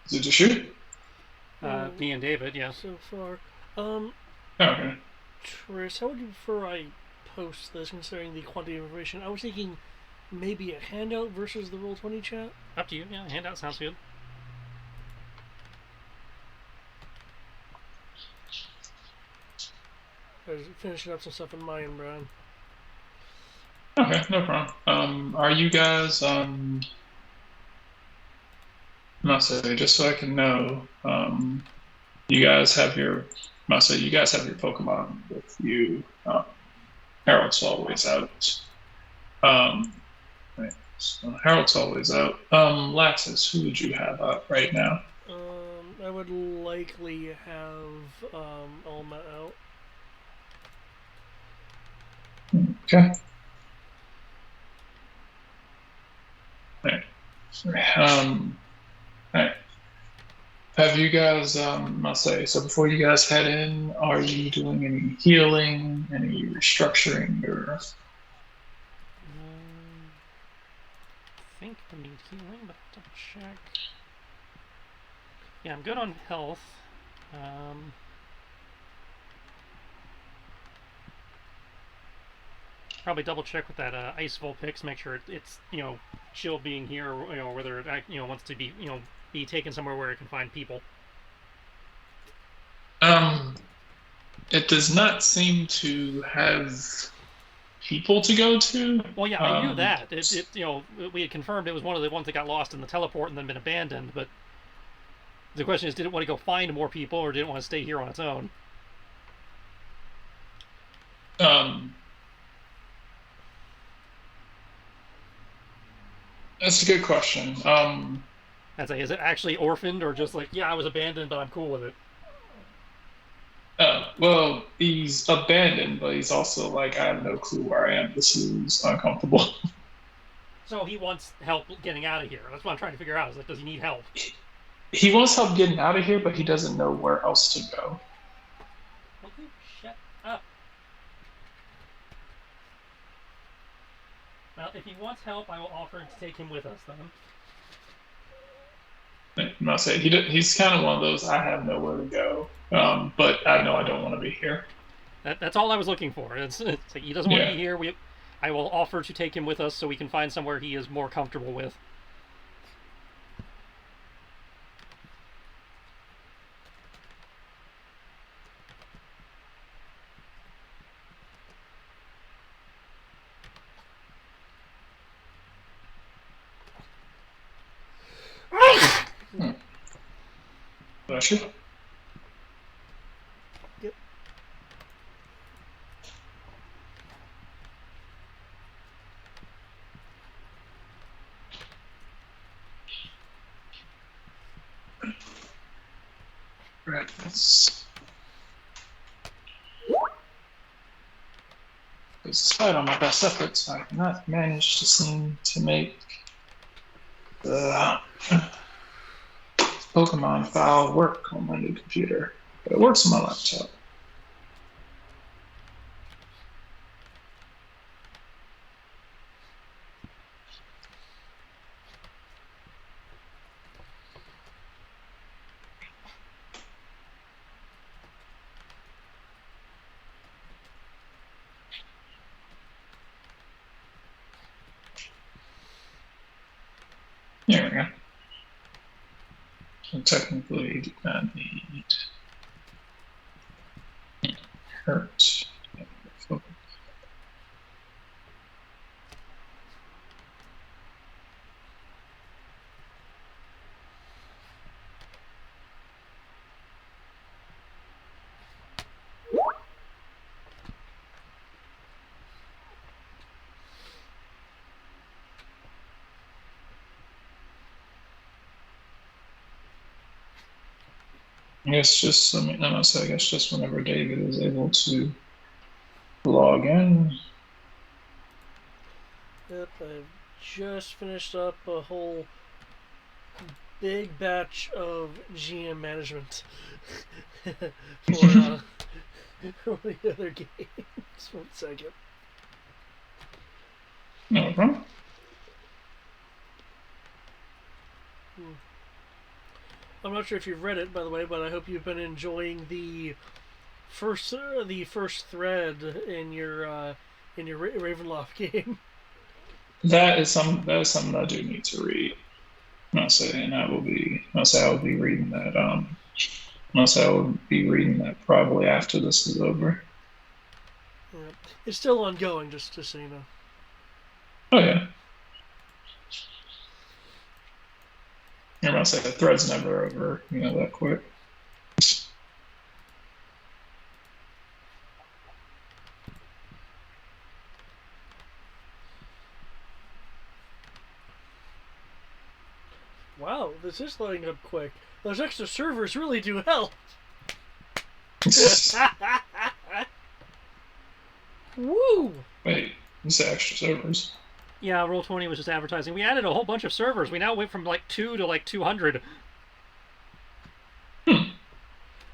Is it just you? Me and David, yes. So far. Um, Okay. Tris, how would you prefer I post this considering the quantity of information? I was thinking maybe a handout versus the Roll20 chat. Up to you. Yeah, handout sounds good. I was finishing up some stuff in my end, Brian. Okay, no problem. Are you guys must say just so I can know, you guys have your must say you guys have your Pokemon with you. Yep. Harold's always out. Um, right, so Harold's always out. Laxus, who would you have out right now? I would likely have Alma out. Okay. Right. Right. Have you guys, must say, so before you guys head in, are you doing any healing, any restructuring, or I think I need healing, but double check. Yeah, I'm good on health. Um, Probably double check with that ice Vulpix, make sure it's chill being here, whether it wants to be be taken somewhere where it can find people. um, it does not seem to have people to go to. Well, yeah, I knew that. We had confirmed it was one of the ones that got lost in the teleport and then been abandoned. But the question is, did it want to go find more people, or did it want to stay here on its own? Um, that's a good question. I'd say, is it actually orphaned, or just like, yeah, I was abandoned, but I'm cool with it? Well, he's abandoned, but he's also like, I have no clue where I am. This is uncomfortable. So he wants help getting out of here. That's what I'm trying to figure out. Is like, does he need help? He wants help getting out of here, but he doesn't know where else to go. Okay, shut up. Well, if he wants help, I will offer to take him with us then. I'm not saying he's kind of one of those. I have nowhere to go, but I know I don't want to be here. That's all I was looking for. It's like he doesn't want to Yeah. be here. I will offer to take him with us so we can find somewhere he is more comfortable with. Hmm. Bless you. Yep. Right. Despite all my best efforts, I have not managed to seem to make the Pokemon file work on my new computer, but it works on my laptop. There we go. So technically, do not need hurt. I guess just I mean, I say I guess just whenever David is able to log in. Yep, I've just finished up a whole big batch of GM management for for the other games. 1 second. No problem. I'm not sure if you've read it, by the way, but I hope you've been enjoying the first thread in your Ravenloft game. That is something I do need to read. I'll say, and I'll say I will be reading that. I'll say I will be reading that probably after this is over. Yeah. It's still ongoing, just so you know. Oh yeah, and I'll say the thread's never over, that quick. Wow, this is loading up quick. Those extra servers really do help. Woo! Wait, you say extra servers? Yeah, Roll20 was just advertising. We added a whole bunch of servers. We now went from like 2 to like 200.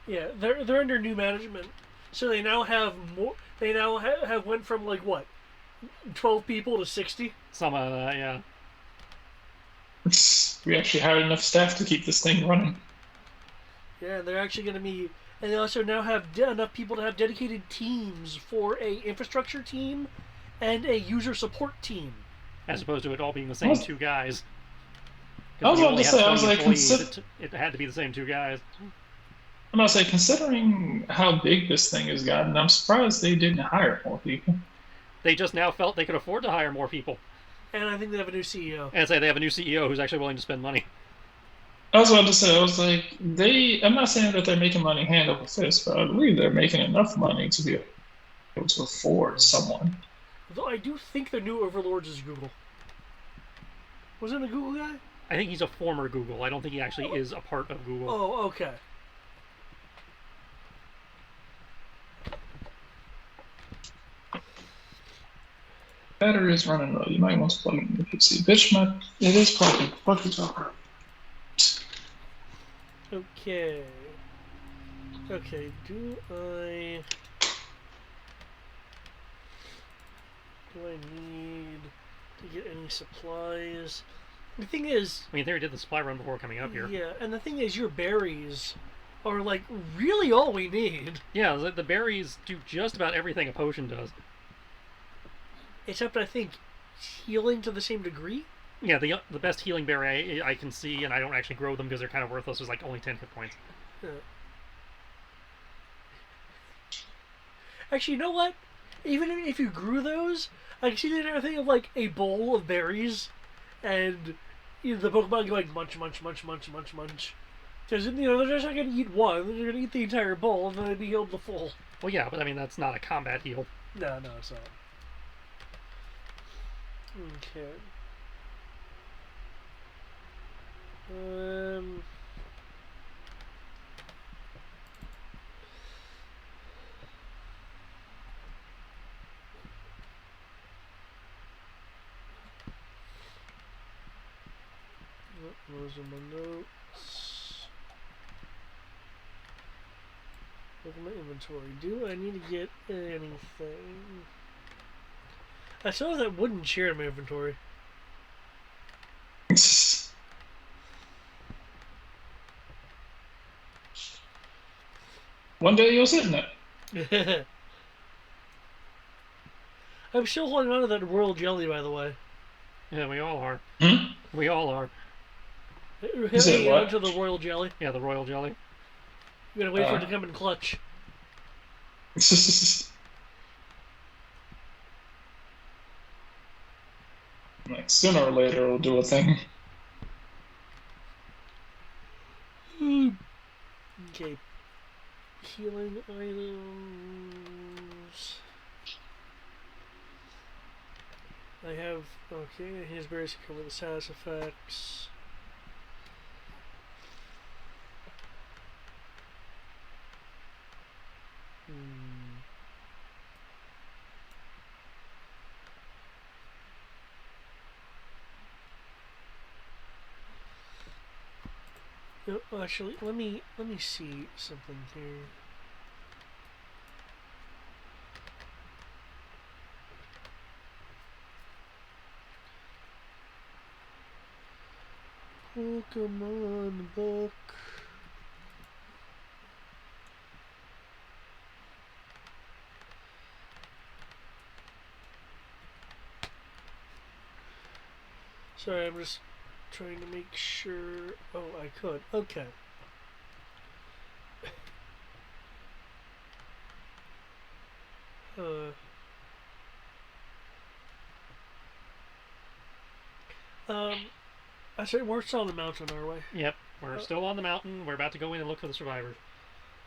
Yeah, they're under new management, so they now have more. They now have went from like what, 12 people to 60. Some of that, yeah. We actually had enough staff to keep this thing running. Yeah, they're actually going to be, and they also now have enough people to have dedicated teams for a infrastructure team and a user support team. As opposed to it all being the same two guys. I was Because when you about only to had say, I 20 was like, employees, it had to be the same two guys. I'm about to say, considering how big this thing has gotten, I'm surprised they didn't hire more people. They just now felt they could afford to hire more people. And I think they have a new CEO. And say they have a new CEO who's actually willing to spend money. I was about to say, I was like, I'm not saying that they're making money hand over fist, but I believe they're making enough money to be able to afford someone. Though I do think their new overlords is Google. Wasn't it a Google guy? I think he's a former Google. I don't think he actually is a part of Google. Oh, okay. Battery is running low. You might want to plug in your PC. Bitch, it is plugging. Fuck you talking. Okay. Okay, do I need to get any supplies? The thing is, I mean, they did the supply run before coming up here. yeah, and the thing is, your berries are like really all we need. Yeah, the berries do just about everything a potion does. Except I think healing to the same degree. Yeah, the best healing berry I can see, and I don't actually grow them because they're kind of worthless, is like only 10 hit points. Yeah. Actually, you know what? Even if you grew those, I can see the entire thing of like a bowl of berries, and the Pokemon going munch, munch, munch, munch, munch, munch. Because they're just not going to eat one; they're going to eat the entire bowl, and then they'd be healed to full. Well, yeah, but I mean that's not a combat heal. No, it's not. Okay. Those are my notes. Look at my inventory. Do I need to get anything? I still have that wooden chair in my inventory. One day you'll sit in it. I'm still holding on to that royal jelly, by the way. Yeah, we all are. Hmm? We all are. said what? On to the royal jelly. Yeah, the royal jelly. You're gonna wait for it to come in clutch. Like sooner or later it'll do a thing. Okay. Healing items. I have, okay, his berries to cover the status effects. No, actually, let me see something here. Pokemon book. Sorry, I'm just trying to make sure. Oh, I could. Okay. Uh, um, I said we're still on the mountain, are we? Yep, we're still on the mountain. We're about to go in and look for the survivors.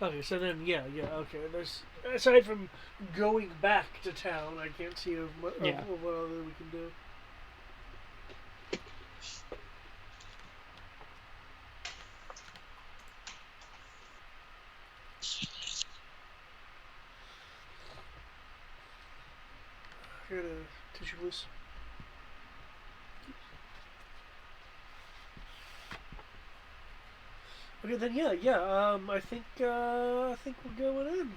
Okay, so then, yeah, okay. There's aside from going back to town, I can't see what other we can do. Here, the tissue, please. Okay, then yeah. I think we're going in.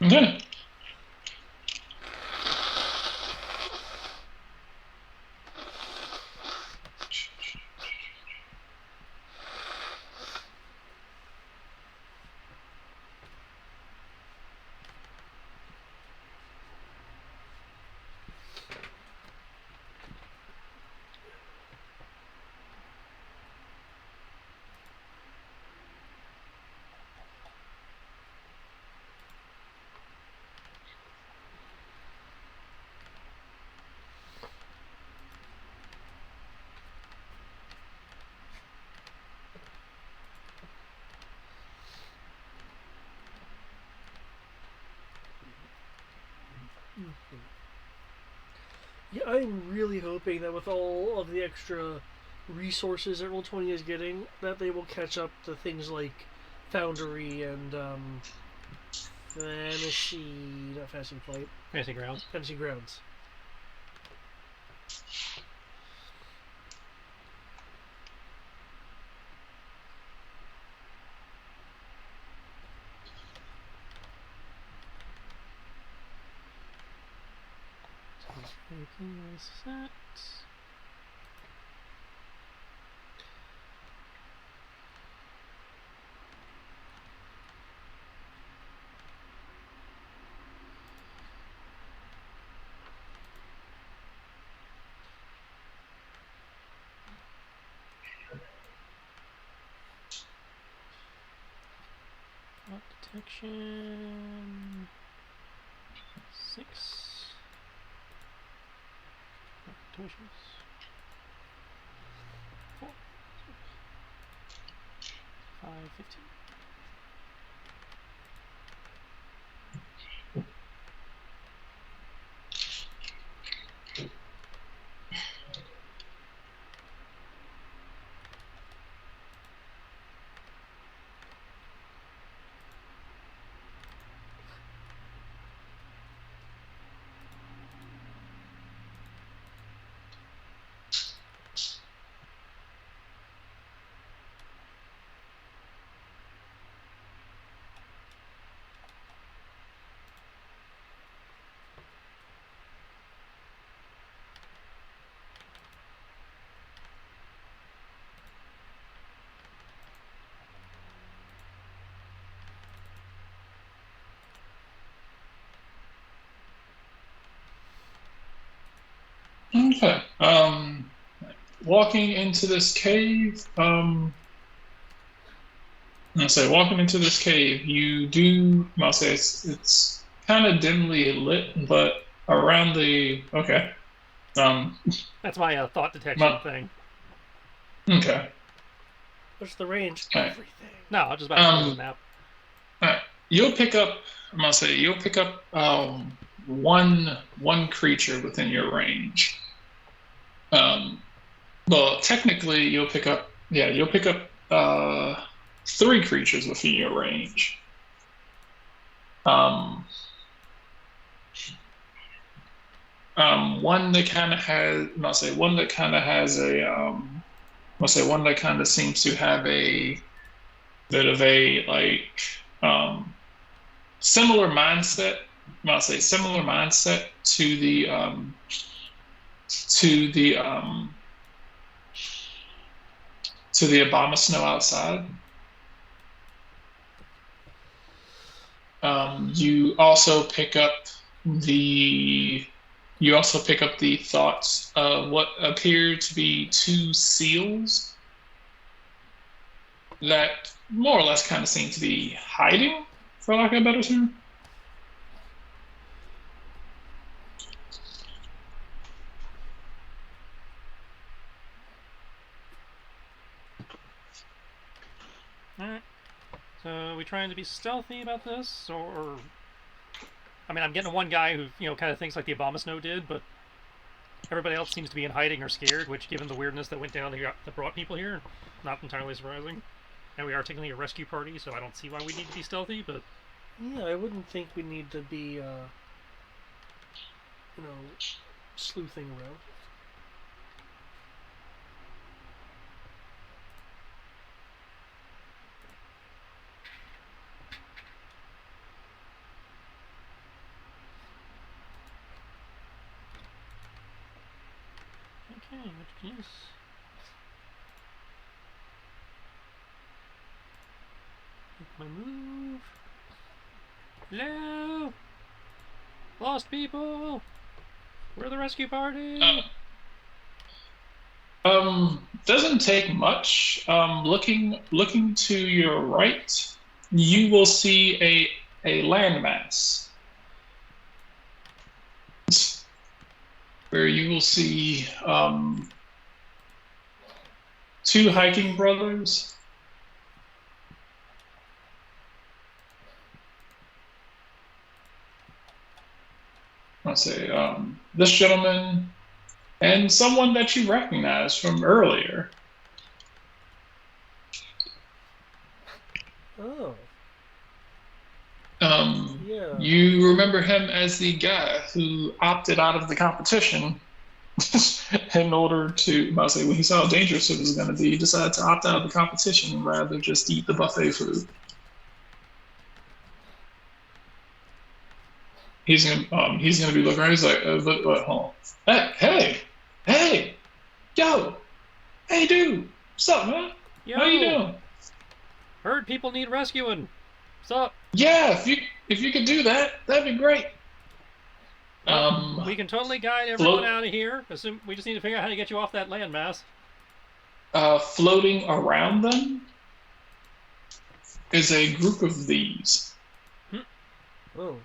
Okay. Yeah, I'm really hoping that with all of the extra resources that Roll20 is getting, that they will catch up to things like Foundry and not Fantasy Flight, Fantasy Grounds. Fantasy Grounds. Everything is set. What detection? 6. Intuitions. 4. 5, 15. Okay. Walking into this cave. Walking into this cave, you do. I'll say it's kind of dimly lit, but around the okay. Um. That's my thought detection My, thing. okay. What's the range? Right. Everything. No, I was just about to the map. You'll pick up. You'll pick up one creature within your range. Well, technically, you'll pick up. Yeah, you'll pick up 3 creatures within your range. One that kind of has. One that kind of has a. One that kind of seems to have a bit of a similar mindset. Similar mindset to the to the to the Obama snow outside. You also pick up the You also pick up the thoughts of what appear to be two seals that more or less kind of seem to be hiding, for lack of a better term. Alright. So, are we trying to be stealthy about this, or... I mean, I'm getting one guy who, kind of thinks like the Abomasnow did, but everybody else seems to be in hiding or scared, which, given the weirdness that went down that brought people here, not entirely surprising. And we are technically a rescue party, so I don't see why we need to be stealthy, but... Yeah, I wouldn't think we need to be, sleuthing around. Okay, which is... Make my move. Hello? Lost people! We're the rescue party! Doesn't take much. Looking to your right, you will see a landmass where you will see two hiking brothers. I'll say this gentleman and someone that you recognize from earlier. Oh. Yeah. You remember him as the guy who opted out of the competition in order to, I'll say, when he saw how dangerous it was going to be, he decided to opt out of the competition rather than just eat the buffet food. He's gonna be looking around. He's like, hold on. Hey, yo, hey, dude, what's up, man? Yo, how you doing? Heard people need rescuing. What's up? Yeah, if you could do that, that'd be great. We can totally guide everyone out of here. Assume we just need to figure out how to get you off that landmass. Floating around them is a group of these. Oh.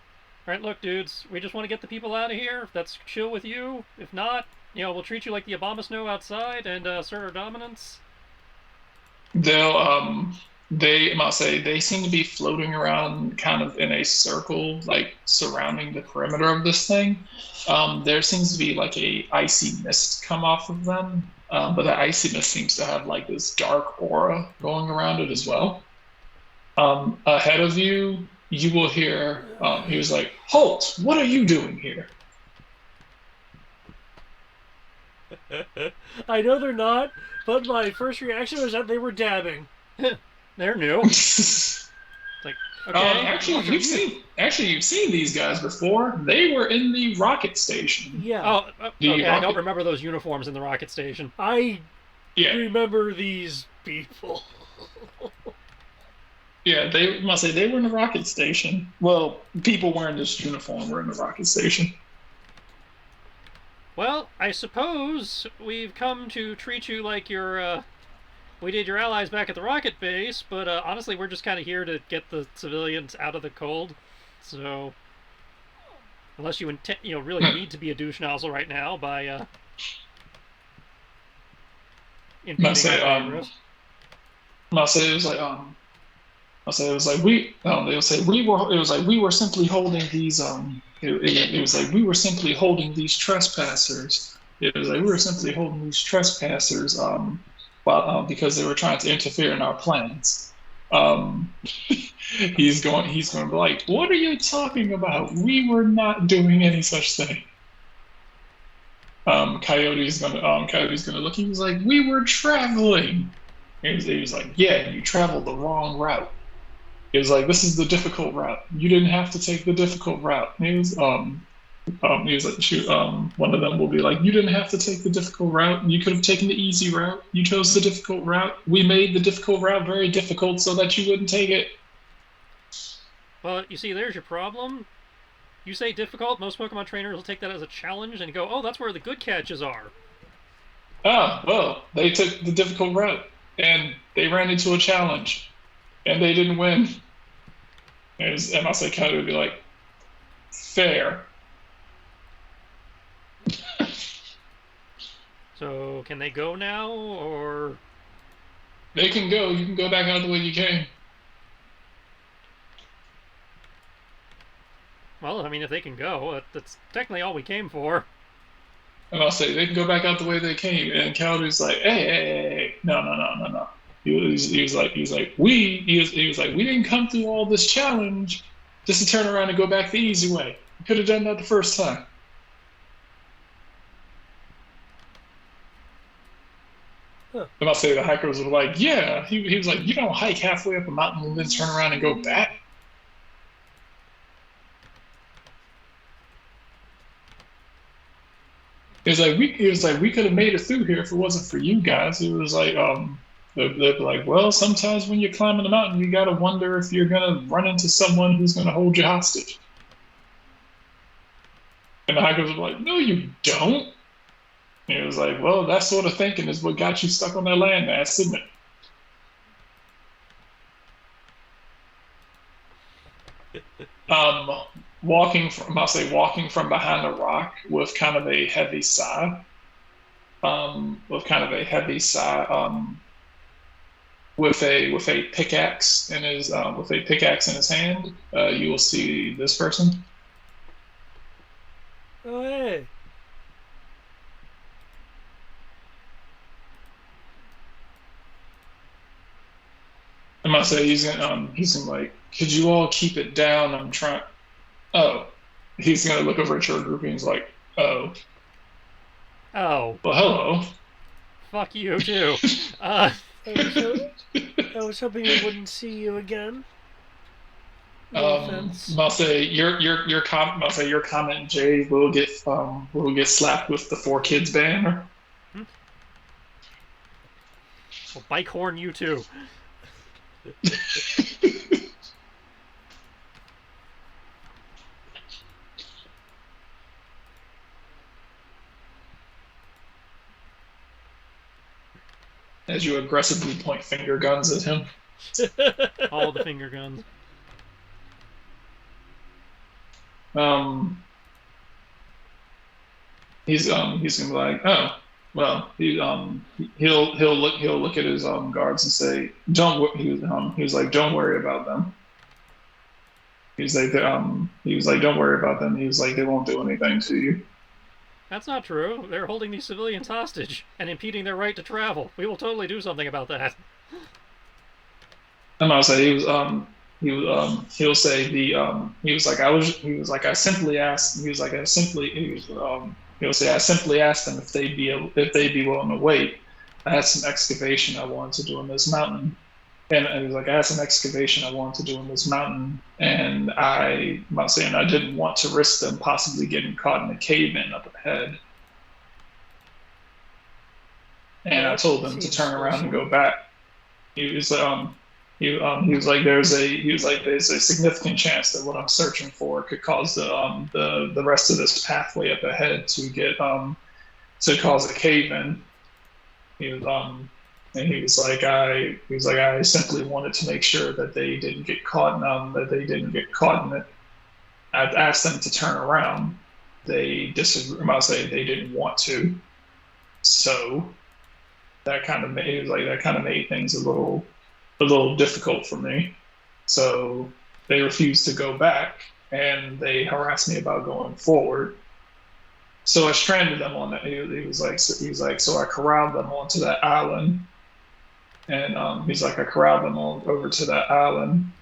Alright, look, dudes, we just want to get the people out of here. If that's chill with you. If not, we'll treat you like the Abomasnow outside and assert our dominance. They might say they seem to be floating around kind of in a circle, like surrounding the perimeter of this thing. There seems to be like a icy mist come off of them, but the icy mist seems to have like this dark aura going around it as well. Ahead of you, you will hear, he was like, "Halt! What are you doing here?" I know they're not, but my first reaction was that they were dabbing. They're new. Like, okay. Actually, you've seen these guys before. They were in the rocket station. Yeah. Oh, okay. I don't remember those uniforms in the rocket station. I remember these people. Yeah, they must say they were in the rocket station. Well, people wearing this uniform were in the rocket station. Well, I suppose we've come to treat you like we did your allies back at the rocket base, but honestly, we're just kind of here to get the civilians out of the cold. So, unless you really need to be a douche nozzle right now by invading our virus. It was like we. They'll say we were. It was like we were simply holding these. It was like we were simply holding these trespassers. It was like we were simply holding these trespassers. Because they were trying to interfere in our plans. He's going to be like, "What are you talking about? We were not doing any such thing." Coyote's gonna look. He was like, "We were traveling." He was like, "Yeah, you traveled the wrong route." He was like, "This is the difficult route. You didn't have to take the difficult route." He was like, "Shoot." One of them will be like, "You didn't have to take the difficult route. You could have taken the easy route. You chose the difficult route. We made the difficult route very difficult so that you wouldn't take it." Well, you see, there's your problem. You say difficult, most Pokemon trainers will take that as a challenge and go, oh, that's where the good catches are. Ah, well, they took the difficult route and they ran into a challenge and they didn't win. And I say, kind of be like, fair. So can they go now, or They can go. You can go back out the way you came. well, I mean, if they can go, that's technically all we came for. And I'll say they can go back out the way they came. And Calder's like, hey, no, no, no, no, no. He was like, we didn't come through all this challenge just to turn around and go back the easy way. We could have done that the first time. Huh. And I'll say the hikers were like, yeah. He was like, you don't hike halfway up a mountain and then turn around and go back. It was like we could have made it through here if it wasn't for you guys. It was like they're like, well, sometimes when you're climbing a mountain, you gotta wonder if you're gonna run into someone who's gonna hold you hostage. And the hikers were like, no, you don't. And it was like, well, that sort of thinking is what got you stuck on that landmass, isn't it? Um, walking from behind a rock with kind of a heavy sigh, with kind of a heavy sigh, with a pickaxe in his with a pickaxe in his hand. You will see this person. Oh, hey. I must say he's gonna like, could you all keep it down? I'm trying. Oh, he's gonna look over at your group and he's like, oh, Oh, well, hello. fuck you too. Uh, I was, ho- I was hoping I wouldn't see you again. No offense. Must say must say your comment, Jay, will get slapped with the four kids banner. well, bike horn you too. As you aggressively point finger guns at him. All the finger guns. Um, he's gonna be like, oh, well, he'll look at his guards and say, he was like, don't worry about them. He was like, don't worry about them. He was like, they won't do anything to you. That's not true. They're holding these civilians hostage and impeding their right to travel. We will totally do something about that. And I'll say he'll say he was like I simply asked he was like I simply he was he'll say I simply asked them if they'd be willing to wait. I had some excavation I wanted to do in this mountain. And he was like, I had some excavation I wanted to do in this mountain, and I'm not saying I didn't want to risk them possibly getting caught in a cave in up ahead. And I told them to turn around and go back. He was he was like there's a significant chance that what I'm searching for could cause the rest of this pathway up ahead to cause a cave in. He was and he was like I simply wanted to make sure that they didn't get caught in it. I asked them to turn around. They disagreed. I'll say they didn't want to. So that kind of made things a little difficult for me. So they refused to go back and they harassed me about going forward. So I stranded them on that. He was like, so I corralled them onto that island. And he's like, I corralled them all over to that island.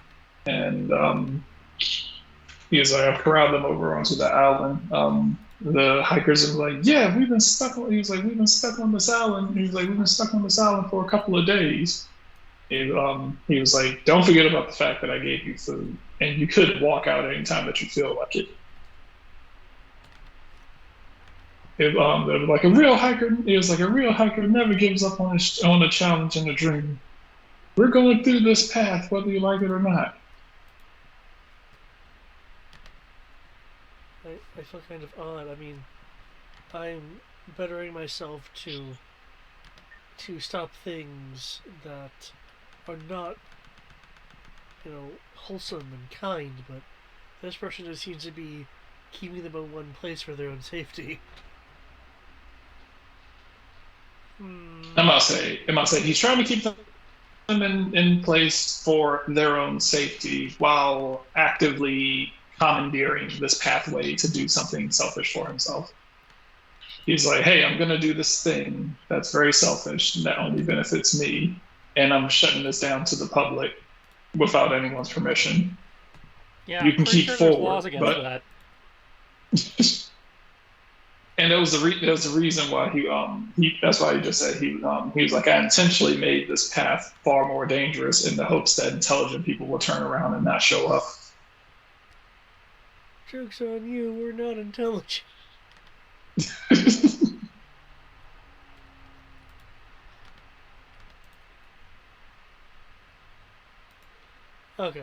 And he was like, I corralled them over onto the island. The hikers were like, yeah, we've been stuck on, he was like, we've been stuck on this island. He was like, we've been stuck on this island for a couple of days. He was like, don't forget about the fact that I gave you food. And you could walk out anytime that you feel like it. It was like a real hiker. It was like a real hiker never gives up on a challenge and a dream. We're going through this path, whether you like it or not. I feel kind of odd. I mean, I'm bettering myself to stop things that are not, wholesome and kind, but this person just seems to be keeping them in one place for their own safety. Hmm. I must say, he's trying to keep them in place for their own safety while actively commandeering this pathway to do something selfish for himself. He's like, hey, I'm going to do this thing that's very selfish and that only benefits me. And I'm shutting this down to the public without anyone's permission. Yeah, You I'm can pretty keep sure there's forward, laws against but that. and that was the reason why he that's why he just said he was like, I intentionally made this path far more dangerous in the hopes that intelligent people will turn around and not show up. Joke's on you, we're not intelligent. Okay.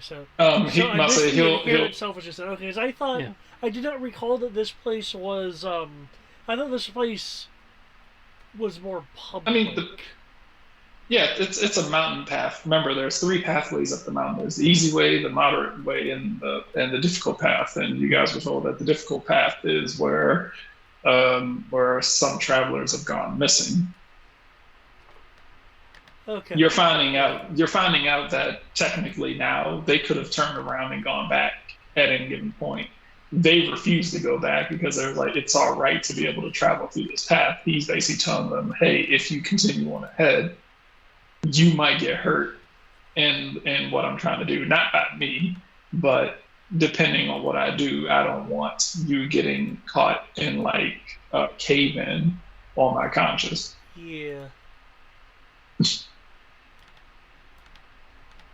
So he I must missed say the he'll inherent selfishness. Okay, so I thought Yeah. I did not recall that this place was. I thought this place was more I mean public. the, yeah, it's a mountain path. Remember, there's three pathways up the mountain. There's the easy way, the moderate way, and the difficult path. And you guys were told that the difficult path is where some travelers have gone missing. Okay. You're finding out that technically now they could have turned around and gone back at any given point. They refuse to go back because they're like, it's our right to be able to travel through this path. He's basically telling them, hey, if you continue on ahead, you might get hurt in what I'm trying to do. Not by me, but depending on what I do, I don't want you getting caught in like a cave in on my conscience. Yeah.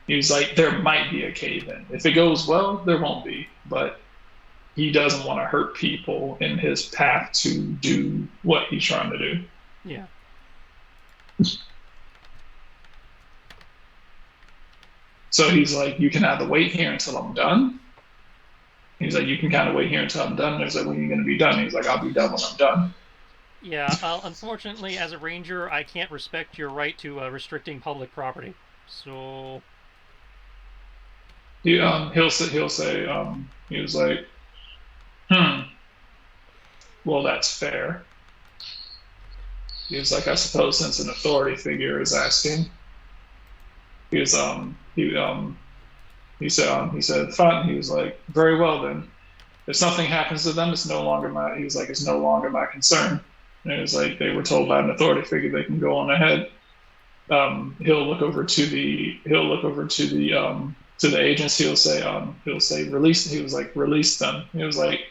He was like, there might be a cave in. If it goes well, there won't be. But he doesn't want to hurt people in his path to do what he's trying to do. Yeah. So he's like, you can either wait here until I'm done. He's like, you can kind of wait here until I'm done. And he's like, when are you going to be done? He's like, I'll be done when I'm done. Yeah, unfortunately, as a ranger, I can't respect your right to restricting public property. So, He was like, hmm, well, that's fair. He was like, I suppose since an authority figure is asking. He was he said fine. He was like, very well then. If something happens to them, he was like, it's no longer my concern. And it was like they were told by an authority figure they can go on ahead. He'll look over to the agents. He'll say release. He was like, release them. He was like,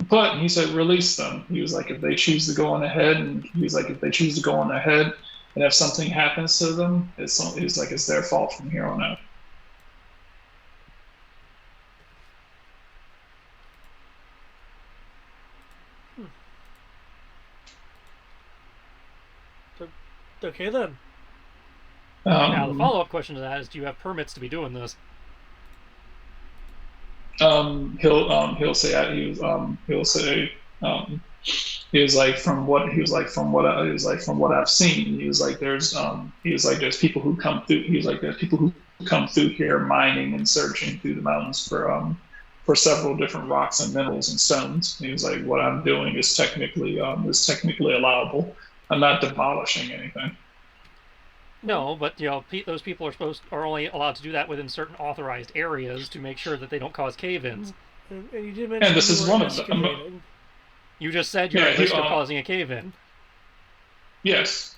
but he said release them. He was like, if they choose to go on ahead, and he was like, if they choose to go on ahead, and if something happens to them, it's like it's their fault from here on out. Okay then. now the Um, follow-up question to that is, do you have permits to be doing this? he'll say he was like from what I've seen. There's people who come through. He was like there's people who come through here mining and searching through the mountains for several different rocks and minerals and stones. He was like, what I'm doing is technically allowable. I'm not demolishing anything. No, but those people are only allowed to do that within certain authorized areas to make sure that they don't cause cave-ins. And you did And mention this you is were one of them. excavating. You just said you're Yeah, at risk of causing a cave-in. yes.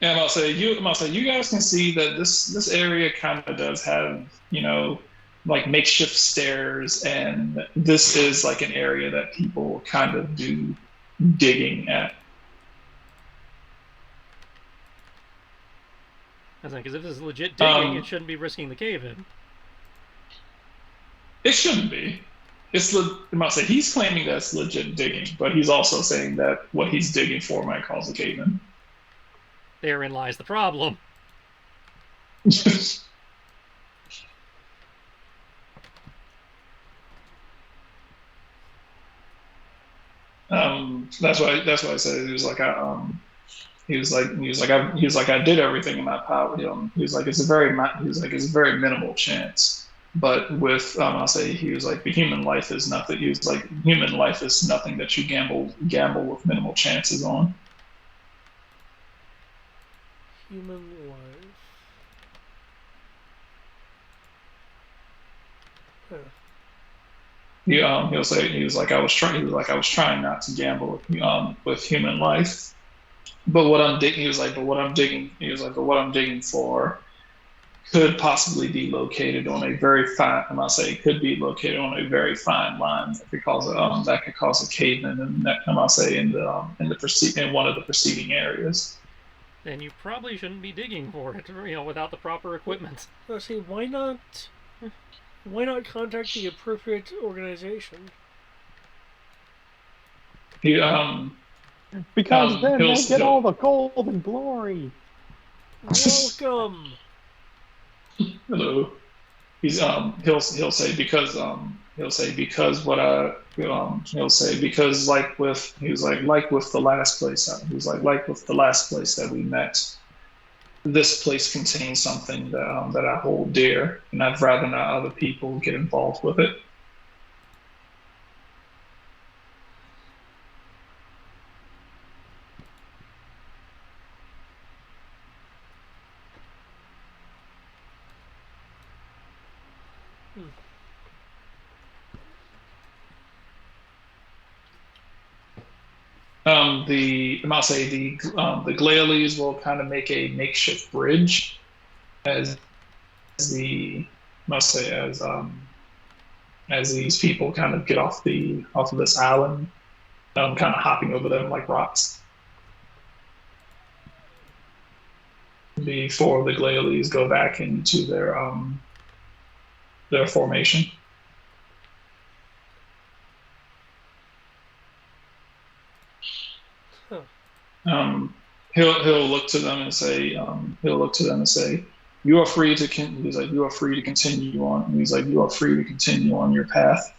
And I'll say you guys can see that this area kind of does have, like makeshift stairs, and this is like an area that people kind of do digging at. I think, because if this is legit digging, it Um, shouldn't be risking the cave-in. it shouldn't be. I'll say he's claiming that's legit digging, but he's also saying that what he's digging for might cause a cave in. Therein lies the problem. That's why I said he was like I did everything in my power. He was like it's a very minimal chance. But with I'll say he was like the human life is nothing. He was like human life is nothing that you gamble with minimal chances on. Human life. Huh. He'll say he was like I was trying not to gamble with human life. But what I'm digging, he was like, but what I'm digging, he was like, but what I'm digging for could possibly be located on a very fine. I must say, it could be located on a very fine line that could cause a cave in, and that I must say in one of the preceding areas. Then you probably shouldn't be digging for it, without the proper equipment. Let's see. Why not? Why not contact the appropriate organization? He Because then they get all he'll the gold and glory. Welcome. hello. He'll say because what I he'll say because like with the last place like with the last place that we met, this place contains something that I hold dear, and I'd rather not other people get involved with it. I'll say the Glalies will kind of make a makeshift bridge as the must say as these people kind of get off of this island, kind of hopping over them like rocks before the Glalies go back into their formation. Huh. He'll look to them and say you are free to he's like you are free to continue on. And he's like you are free to continue on your path.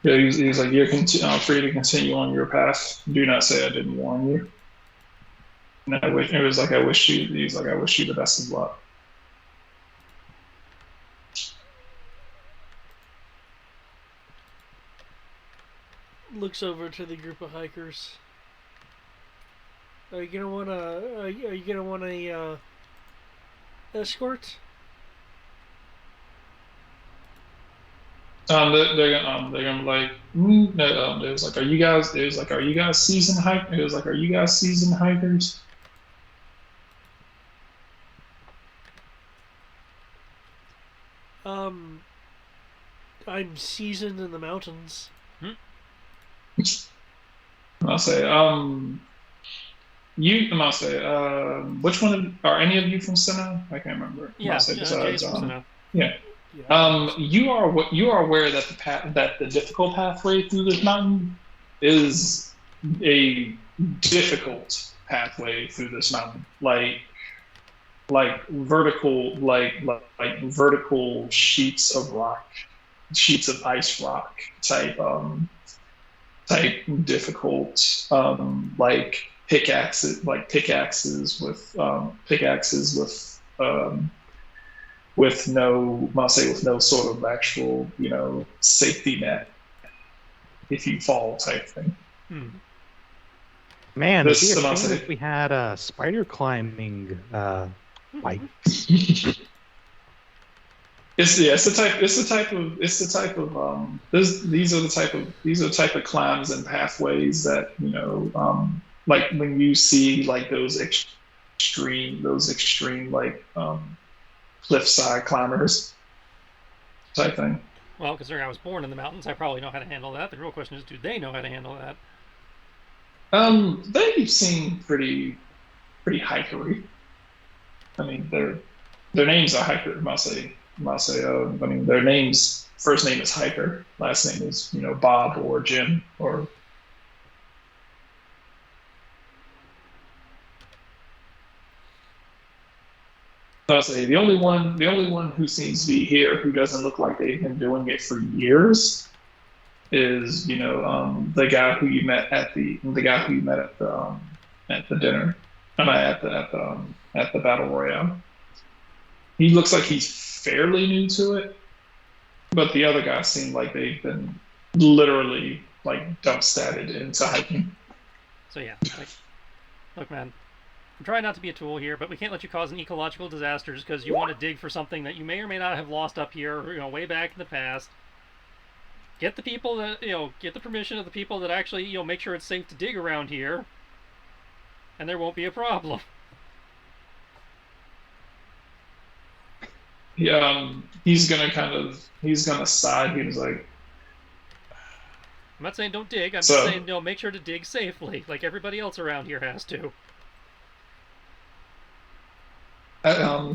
Yeah, he's like you're free to continue on your path. Do not say I didn't warn you. And it was like I wish you. He's like I wish you the best of luck. Looks over to the group of hikers. Are you gonna want a? Are you gonna want a escort? They're gonna be like, no, it was like, are you guys seasoned hikers? It was like, are you guys seasoned hikers? I'm seasoned in the mountains. I'll say, I'll say, which are any of you from Sinnoh? I can't remember. Yeah, Say Jay's from Sinnoh. yeah. Yeah. You are aware that the difficult pathway through this mountain is a difficult pathway through this mountain, like vertical, like vertical sheets of rock, sheets of ice rock type difficult, pickaxes with no, I'll say with no sort of actual, safety net if you fall type thing. Man, This it'd be a I'll shame say. if we had a spider climbing bike. It's the type of these are the type of climbs and pathways that like when you see like those extreme like cliffside climbers type thing. Well, considering I was born in the mountains, I probably know how to handle that. The real question is, do they know how to handle that? They seem pretty hikery. I mean, their names are hiker. I mean, their names. First name is Hiker. Last name is Bob or Jim or. I'll say the only one who seems to be here who doesn't look like they've been doing it for years is the guy who you met at the dinner, and I at the battle royale. He looks like he's fairly new to it, but the other guys seem like they've been literally like dump statted into hiking. So yeah, like, look, man, I'm trying not to be a tool here, but we can't let you cause an ecological disaster just because you want to dig for something that you may or may not have lost up here, way back in the past. Get the people that get the permission of the people that actually make sure it's safe to dig around here, and there won't be a problem. Yeah, he's gonna sigh. He was like, I'm not saying don't dig. I'm just so saying make sure to dig safely, like everybody else around here has to.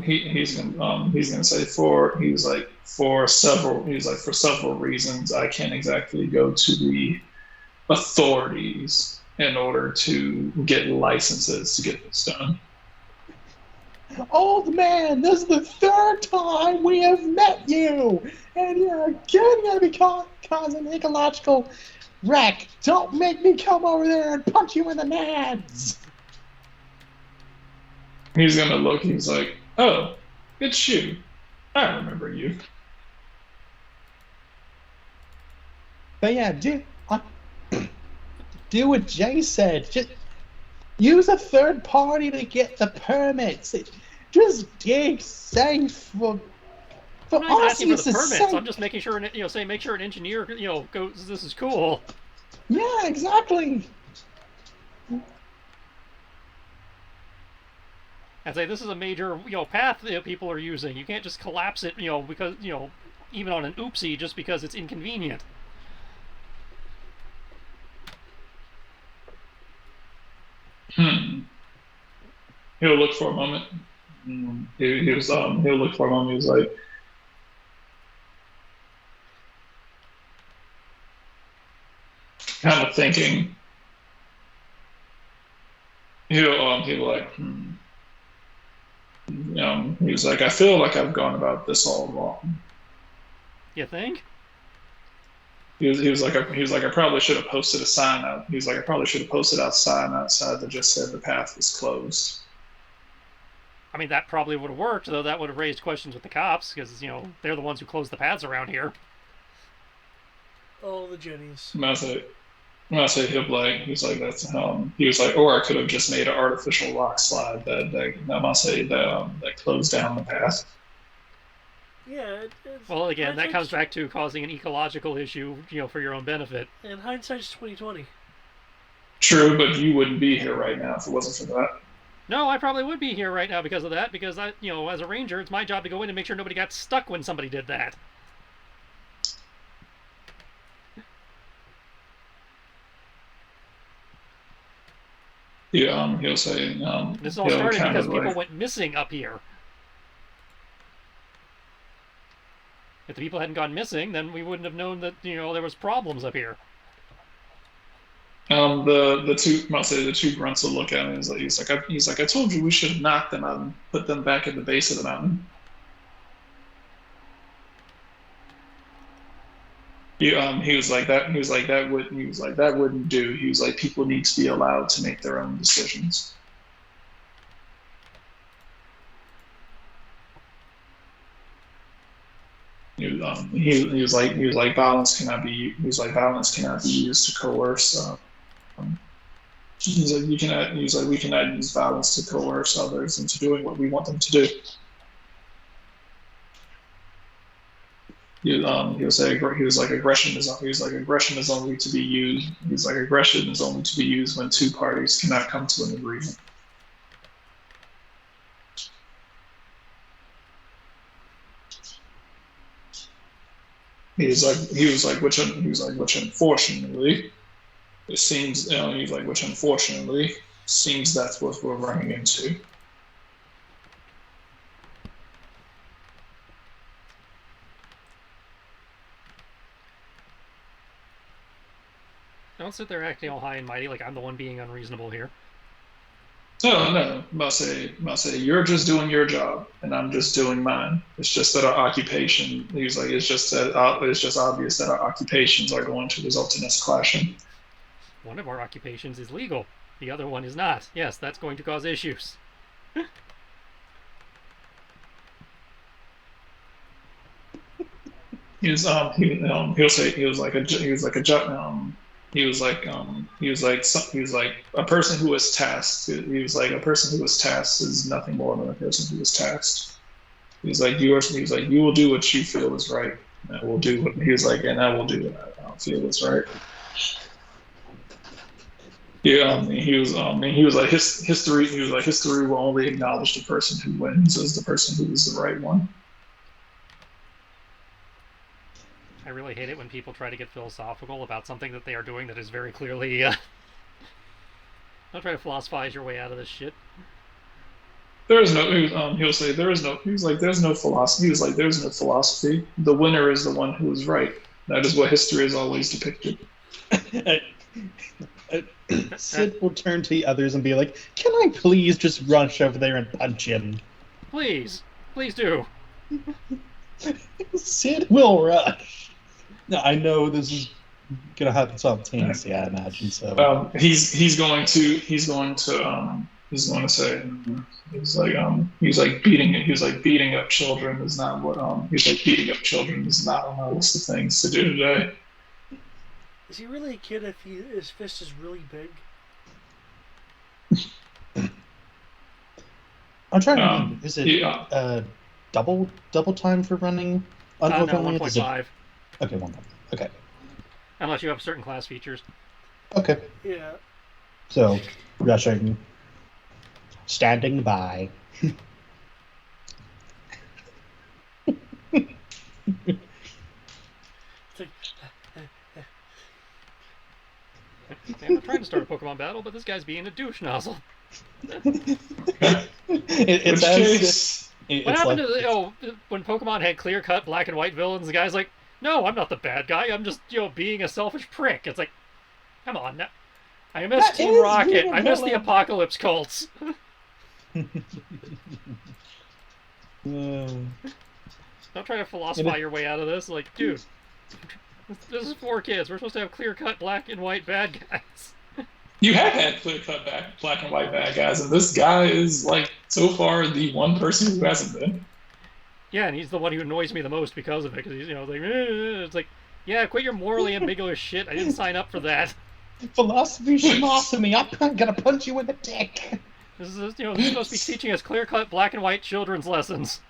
he's gonna say for several reasons I can't exactly go to the authorities in order to get licenses to get this done. Old man, this is the third time we have met you, and you're again going to be causing an ecological wreck. Don't make me come over there and punch you in the nads. He's gonna look. He's like, "Oh, it's you. I remember you." But yeah, do what Jay said. Just use a third party to get the permits. Just dig safe for I'm not even asking for the Arceus' permits. sake. I'm just making sure, make sure an engineer, goes. This is cool. Yeah, exactly. And say this is a major, path that people are using. You can't just collapse it, because even on an oopsie, just because it's inconvenient. Hmm. He'll look for a moment. He'll look for a moment. He was like, kind of thinking. He'll like, he was like, I feel like I've gone about this all wrong. You think? He was like, I probably should have posted a sign out. He was like, I probably should have posted out a sign outside that just said the path was closed. I mean, that probably would have worked, though that would have raised questions with the cops, because, they're the ones who close the paths around here. Oh, the Jennies. And I say he's like he was like, or I could have just made an artificial rock slide that closed down the path. Yeah. Well, again, that comes back to causing an ecological issue, for your own benefit. And hindsight's 2020. True, but you wouldn't be here right now if it wasn't for that. No, I probably would be here right now because of that. Because as a ranger, it's my job to go in and make sure nobody got stuck when somebody did that. He'll say, this all started because people went missing up here. If the people hadn't gone missing, then we wouldn't have known that there was problems up here. The two grunts will look at him. He's like, I told you we should have knocked them out and put them back at the base of the mountain. He was like that. He was like that wouldn't. He was like that wouldn't do. He was like people need to be allowed to make their own decisions. He was like violence cannot be. He was like violence cannot be used to coerce. He's like you cannot. He's like we cannot use violence to coerce others into doing what we want them to do. He was like aggression is only to be used. He's like aggression is only to be used when two parties cannot come to an agreement. Which unfortunately it seems which unfortunately seems that's what we're running into. Don't sit there acting all high and mighty like I'm the one being unreasonable here. No, no, Must say, you're just doing your job, and I'm just doing mine. It's just that our occupation. He was like, it's just obvious that our occupations are going to result in us clashing. One of our occupations is legal. The other one is not. Yes, that's going to cause issues. He'll say he was like a he was like a he was like a person who was tasked. He was like a person who was tasked is nothing more than a person who was tasked. He was like you will do what you feel is right. And I will do what he was like, and I will do what I feel is right. Yeah, and he was like history. He was like history will only acknowledge the person who wins as the person who is the right one. I really hate it when people try to get philosophical about something that they are doing that is very clearly. Don't try to philosophize your way out of this shit. There is no. He'll say there is no. He was like, there's no philosophy. He was like, there's no philosophy. The winner is the one who is right. That is what history is always depicted. Sid will turn to the others and be like, "Can I please just rush over there and punch him?" Please, please do. Sid will rush. No, I know this is gonna happen simultaneously. I imagine so. He's going to say he's like beating up children is not what he's like beating up children is not on my list of things to do today. Is he really a kid if his fist is really big? I'm trying to remember. Is it double time for running? No, 1.5. Okay, 1.5. Okay. Unless you have certain class features. Okay. Yeah. So, rushing. Standing by. I'm trying to start a Pokemon battle, but this guy's being a douche nozzle. What happened to when Pokemon had clear-cut black and white villains? The guy's like, "No, I'm not the bad guy. I'm just being a selfish prick." It's like, come on, now. I miss Team Rocket. I miss the Apocalypse cults. Don't try to philosophize your way out of this. Like, dude, this is for kids. We're supposed to have clear-cut black and white bad guys. You have had clear-cut black and white bad guys, and this guy is like so far the one person who hasn't been. Yeah, and he's the one who annoys me the most because of it. Because he's like, it's like, yeah, quit your morally ambiguous shit. I didn't sign up for that. Philosophy schmosophy. I'm gonna punch you in the dick. This is supposed to be teaching us clear-cut black and white children's lessons.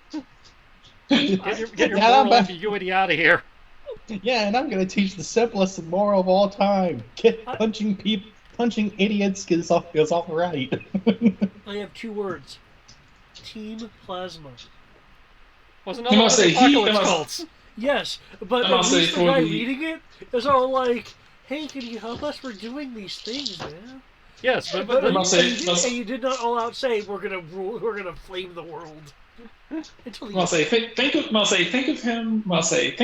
Get your moral ambiguity out of here. Yeah, and I'm gonna teach the simplest moral of all time: punching idiots is all right. I have 2 words: Team Plasma. Wasn't another one of the Apocalypse cults. Yes, but at least the guy reading it is all like, "Hey, can you help us? We're doing these things, man." Yes, but you did not all out say we're gonna flame the world. Think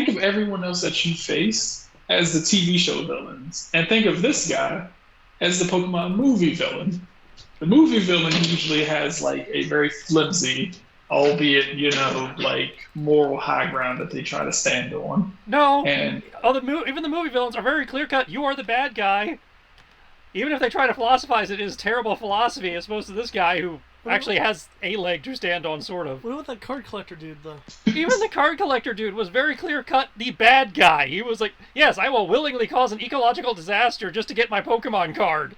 of everyone else that you face as the TV show villains, and think of this guy as the Pokemon movie villain. The movie villain usually has like a very flimsy, albeit like moral high ground that they try to stand on. No, and even the movie villains are very clear cut. You are the bad guy. Even if they try to philosophize it is terrible philosophy as opposed to this guy who actually has a leg to stand on, sort of. What about that card collector dude, though? Even the card collector dude was very clear-cut the bad guy. He was like, yes, I will willingly cause an ecological disaster just to get my Pokemon card.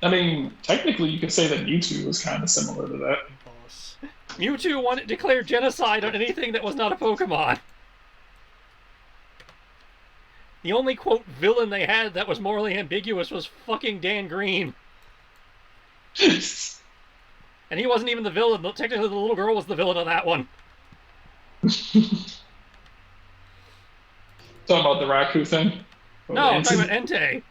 I mean, technically you could say that Mewtwo was kind of similar to that. Mewtwo wanted to declare genocide on anything that was not a Pokemon. The only, quote, villain they had that was morally ambiguous was fucking Dan Green. And he wasn't even the villain. Technically, the little girl was the villain of that one. Talking about the Raikou thing? No, I'm talking about Entei.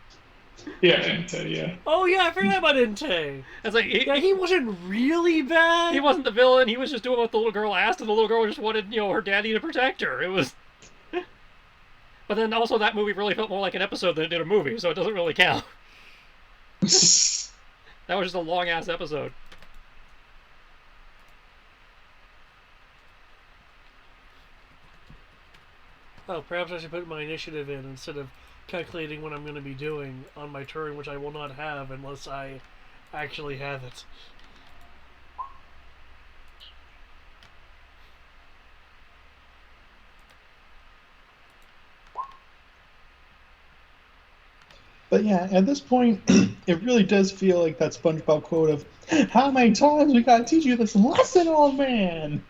Yeah, Entei, yeah. Oh, yeah, I forgot about Entei. It's like, he wasn't really bad. He wasn't the villain. He was just doing what the little girl asked, and the little girl just wanted, her daddy to protect her. It was... But then also that movie really felt more like an episode than it did a movie, so it doesn't really count. That's That was just a long ass episode. Oh, perhaps I should put my initiative in instead of calculating what I'm going to be doing on my turn, which I will not have unless I actually have it. But yeah, at this point, it really does feel like that SpongeBob quote of, "How many times we gotta teach you this lesson, old man?"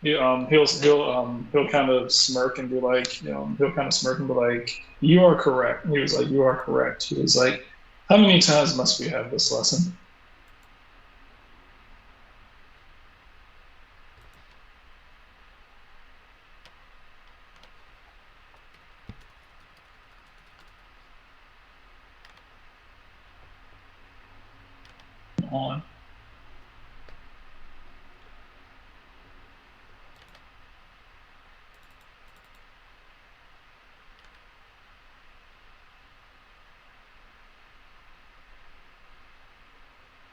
He'll kind of smirk and be like, he'll kind of smirk and be like, "You are correct." He was like, "You are correct." He was like, "How many times must we have this lesson?" On.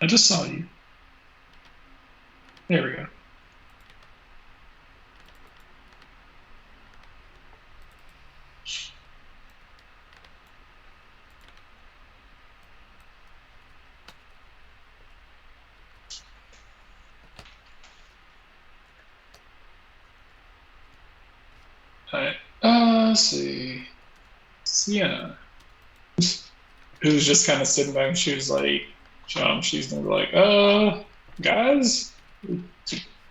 I just saw you. There we go. All right. Let's see. Sienna, who's just kind of sitting back, and she was like, she's gonna be like, guys,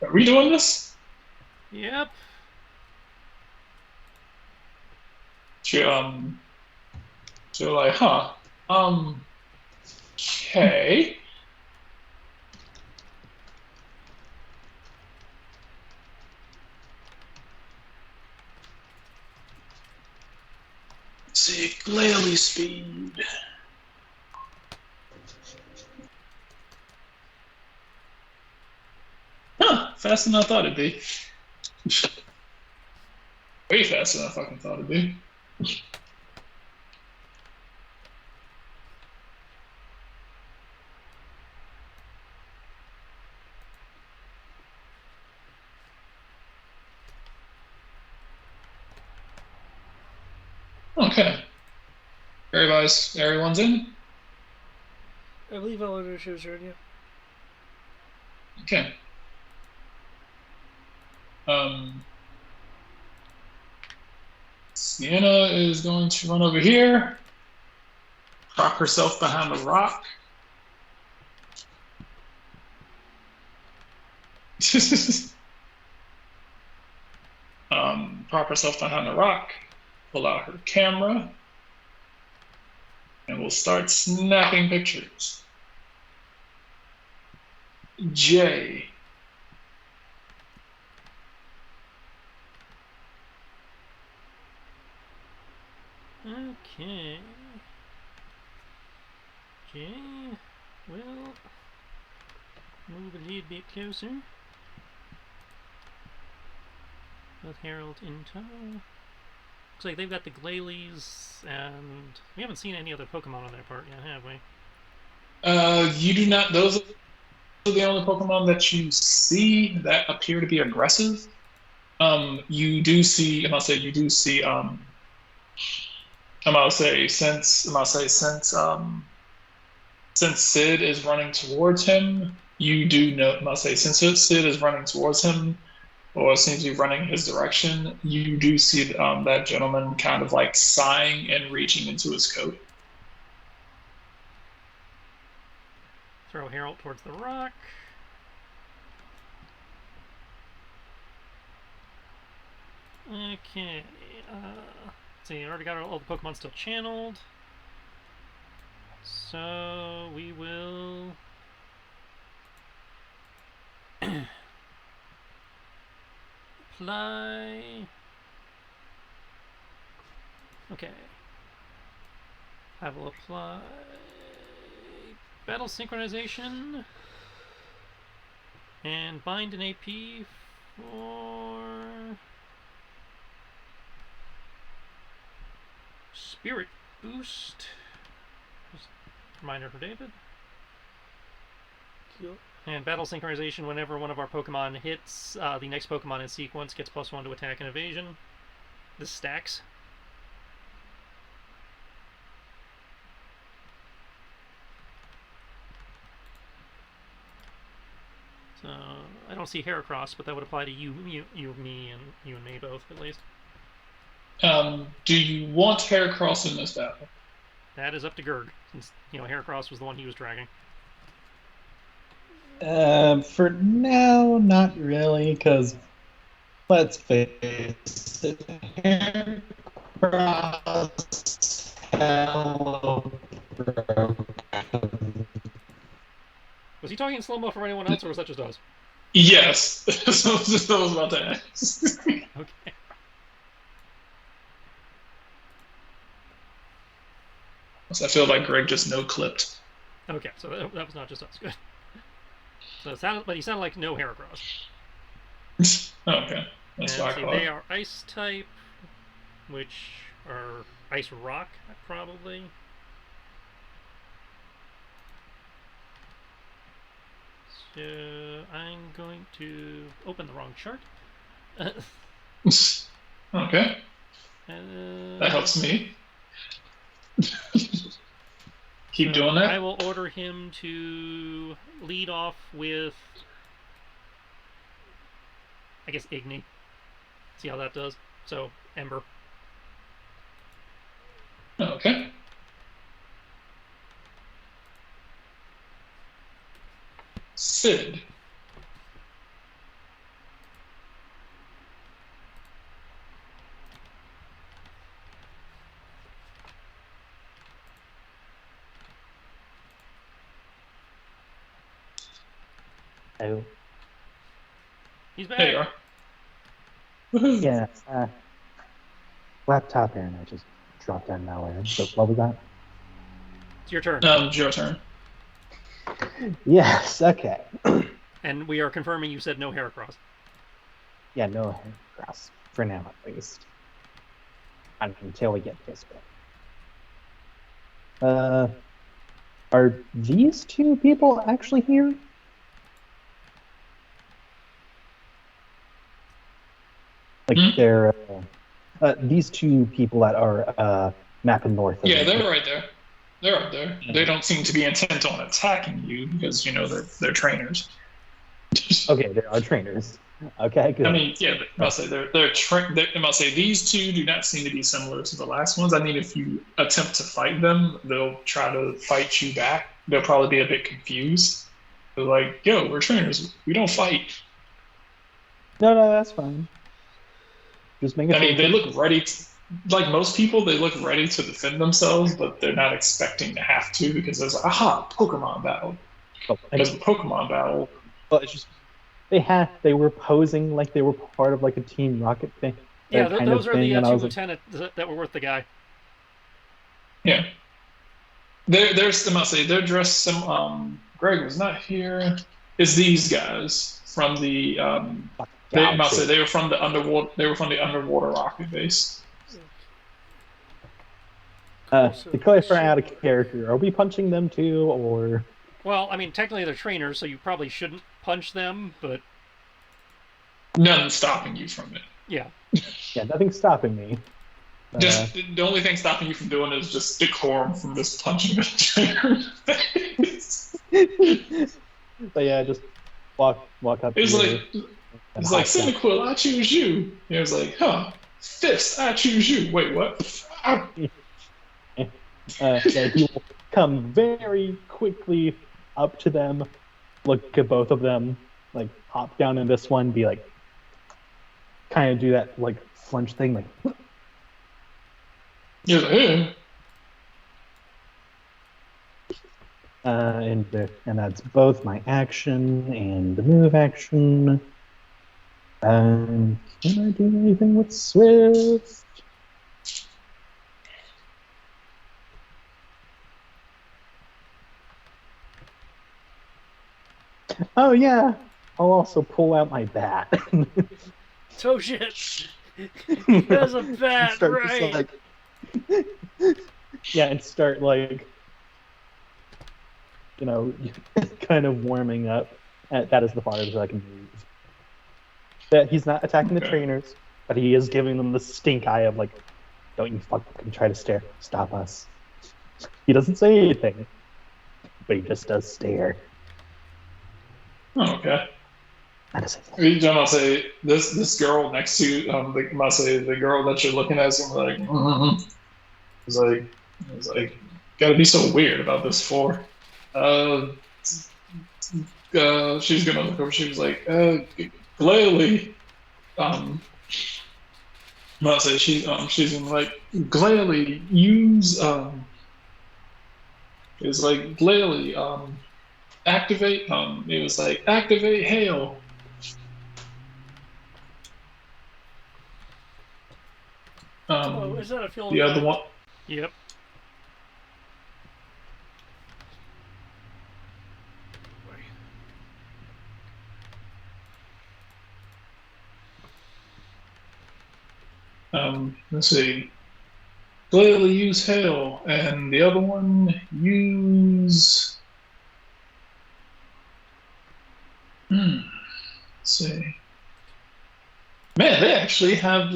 are we doing this?" Yep. She she was like, "Huh, okay." Let's see, glalie speed. Huh, faster than I thought it'd be. Way faster than I fucking thought it'd be. Okay. Everyone's in? I believe all initiatives are in you. Okay. Um, Sienna is going to run over here, prop herself behind a rock. Prop herself behind a rock, pull out her camera, and we'll start snapping pictures. J. Okay. J will move a little bit closer. With Harold in tow. Looks like they've got the Glalies, and we haven't seen any other Pokemon on their part yet, have we? You do not. Those are the only Pokemon that you see that appear to be aggressive. You do see. You do see. Since Sid is running towards him, you do know. I must say, since Sid is running towards him, or seems to be running his direction, you do see that gentleman kind of like sighing and reaching into his coat. Throw Harold towards the rock. Okay. Let's see, I already got all the Pokemon still channeled. So we will apply. Okay. I will apply battle synchronization and bind an AP for Spirit Boost. Just a reminder for David. Cool. And Battle Synchronization, whenever one of our Pokemon hits, the next Pokemon in sequence gets +1 to attack and evasion. This stacks. So I don't see Heracross, but that would apply to you, me, and you and me both, at least. Do you want Heracross in this battle? That is up to Gurg, since Heracross was the one he was dragging. For now, not really, because let's face it, Heracross, hello, Was he talking in slow mo for anyone else, or was that just us? Yes. That's what I was about to ask. Okay. I feel like Greg just no clipped. Okay, so that was not just us. Good. So but he sounded like no Heracross. Okay. That's And why I see, call they it. are Ice type, which are Ice Rock, probably. So I'm going to open the wrong chart. Okay. That helps me. Keep doing that. I will order him to lead off with, I guess, Igni. See how that does. So, Ember. Okay. Sid. Oh, He's back. There you are. yeah. Laptop here, and I just dropped down malware. So what was that? It's your turn. It's your turn. Yes. Okay. And we are confirming you said no Heracross. Yeah, no Heracross for now, at least. Until we get this bit. Are these two people actually here? Like they're these two people that are mapping north. Yeah, they're right there. They're up there. They don't seem to be intent on attacking you because they're trainers. Okay, they are trainers. Okay, good. I mean, yeah, I'll say I'll say these two do not seem to be similar to the last ones. I mean, if you attempt to fight them, they'll try to fight you back. They'll probably be a bit confused. They're like, "Yo, we're trainers. We don't fight." No, that's fine. Just making I sure. mean, they look ready. Like most people, they look ready to defend themselves, but they're not expecting to have to because there's Pokemon battle. There's a Pokemon battle. Well, it's just they were posing like they were part of like a Team Rocket thing. Yeah, those are the two lieutenants that were worth the guy. Yeah. I must say, they're dressed some. Greg was not here. It's these guys from the. They must say they were from the underwater. They were from the underwater rocket base. To clarify out of character, are we punching them too, or? Well, I mean, technically they're trainers, so you probably shouldn't punch them, but Nothing's stopping you from it. Yeah. Yeah, nothing's stopping me. Just the only thing stopping you from doing is just decorum from just punching a trainer. But yeah, just walk up. It's like Cyndaquil, I choose you. It was like, Fist, I choose you. Wait, what? Yeah, he will come very quickly up to them, look at both of them, like hop down in this one, be like, kind of do that like flunge thing, like. You're like, And that's both my action and the move action. Can I do anything with Swift? Oh yeah, I'll also pull out my bat. Oh shit! He has a bat, Start just right? like, yeah, and start like, you know, kind of warming up. And that is the farthest I can move. That he's not attacking the Okay. trainers, but he is giving them the stink eye of like, don't you fucking try to stop us. He doesn't say anything, but he just does stare. Oh, okay. That is it. You know, I'll say this girl next to you, I'll say the girl that you're looking at is gonna be like, it's like, gotta be so weird about this for. Uh, she's gonna look over. She was like, gladly, I'll say she's gonna like gladly use it's like gladly activate it was like activate hail. Oh, is that a field The other effect? one. Yep. Let's see. Gladly use hail, and the other one use. Let's see. Man, they actually have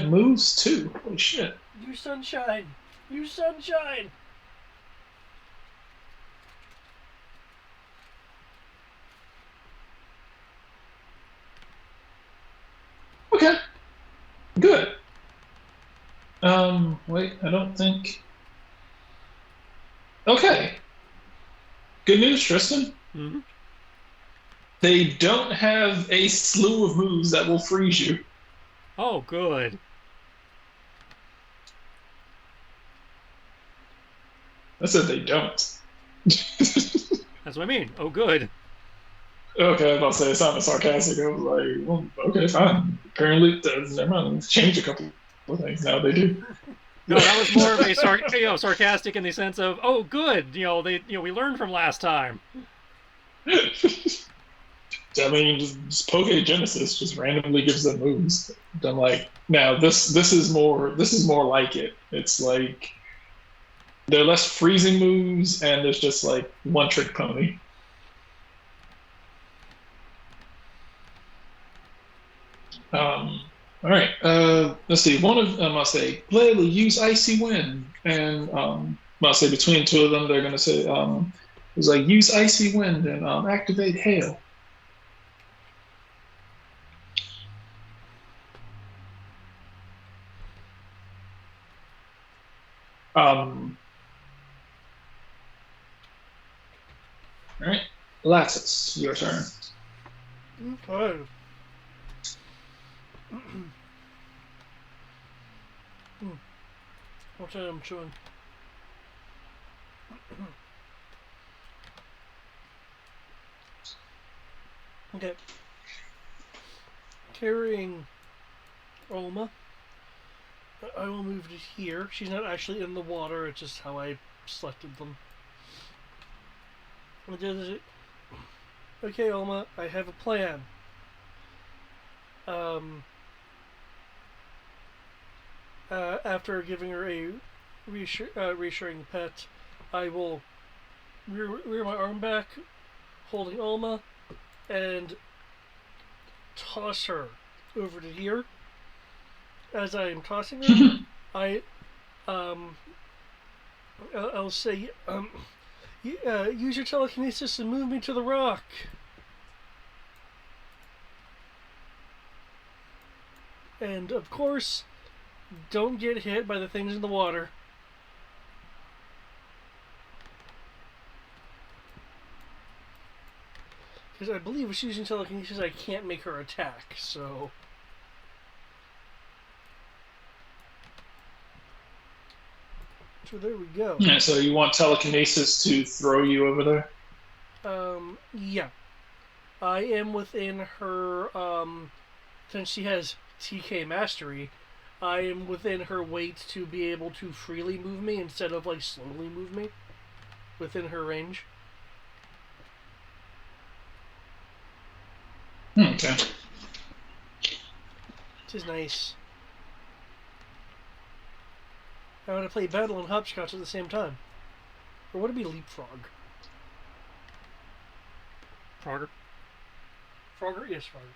moves too. Holy shit! You sunshine! You sunshine! Okay, good. Wait, I don't think. Okay, good news, Tristan. Mm-hmm. They don't have a slew of moves that will freeze you. Oh, good. I said they don't. That's what I mean. Oh, good. Okay, I was about to say it sounded sarcastic. I was like, well, okay, fine. Apparently, never mind. It's changed a couple of things. Now they do. No, that was more of a sarcastic in the sense of, oh, good. We learned from last time. I mean, just Poke Genesis just randomly gives them moves. I'm like, now this is more like it. It's like they're less freezing moves, and there's just like one trick pony. All right. Let's see. One of them, I'll say, gladly use icy wind, and I'll say between the two of them, they're gonna say, it's like use icy wind and activate hail. All right, Lattice, your turn. Okay. What am I chewing? Okay. Carrying Olma. I will move to here. She's not actually in the water, it's just how I selected them. Okay, Olma, I have a plan. After giving her a reassuring pet, I will rear my arm back, holding Olma, and toss her over to here. As I am tossing her, I'll say, use your telekinesis and move me to the rock. And of course, don't get hit by the things in the water. Because I believe if she's using telekinesis, I can't make her attack, so... So there we go. Yeah, so you want telekinesis to throw you over there? Yeah. I am within her, since she has TK Mastery, I am within her weight to be able to freely move me instead of, like, slowly move me. Within her range. Okay. Which is nice. I want to play Battle and Hopscotch at the same time. Or would it be Leapfrog? Frogger. Frogger? Yes, Frogger.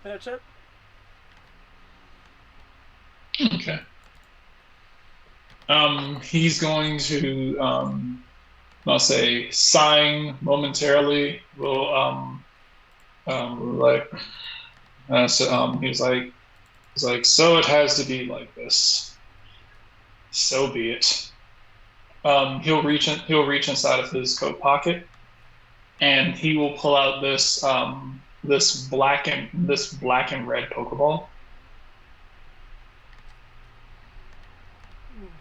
That's it. Okay. He's going to, I'll say, sighing momentarily. Will like, he's like, so it has to be like this. So be it. He'll reach inside of his coat pocket, and he will pull out this black and red Pokeball.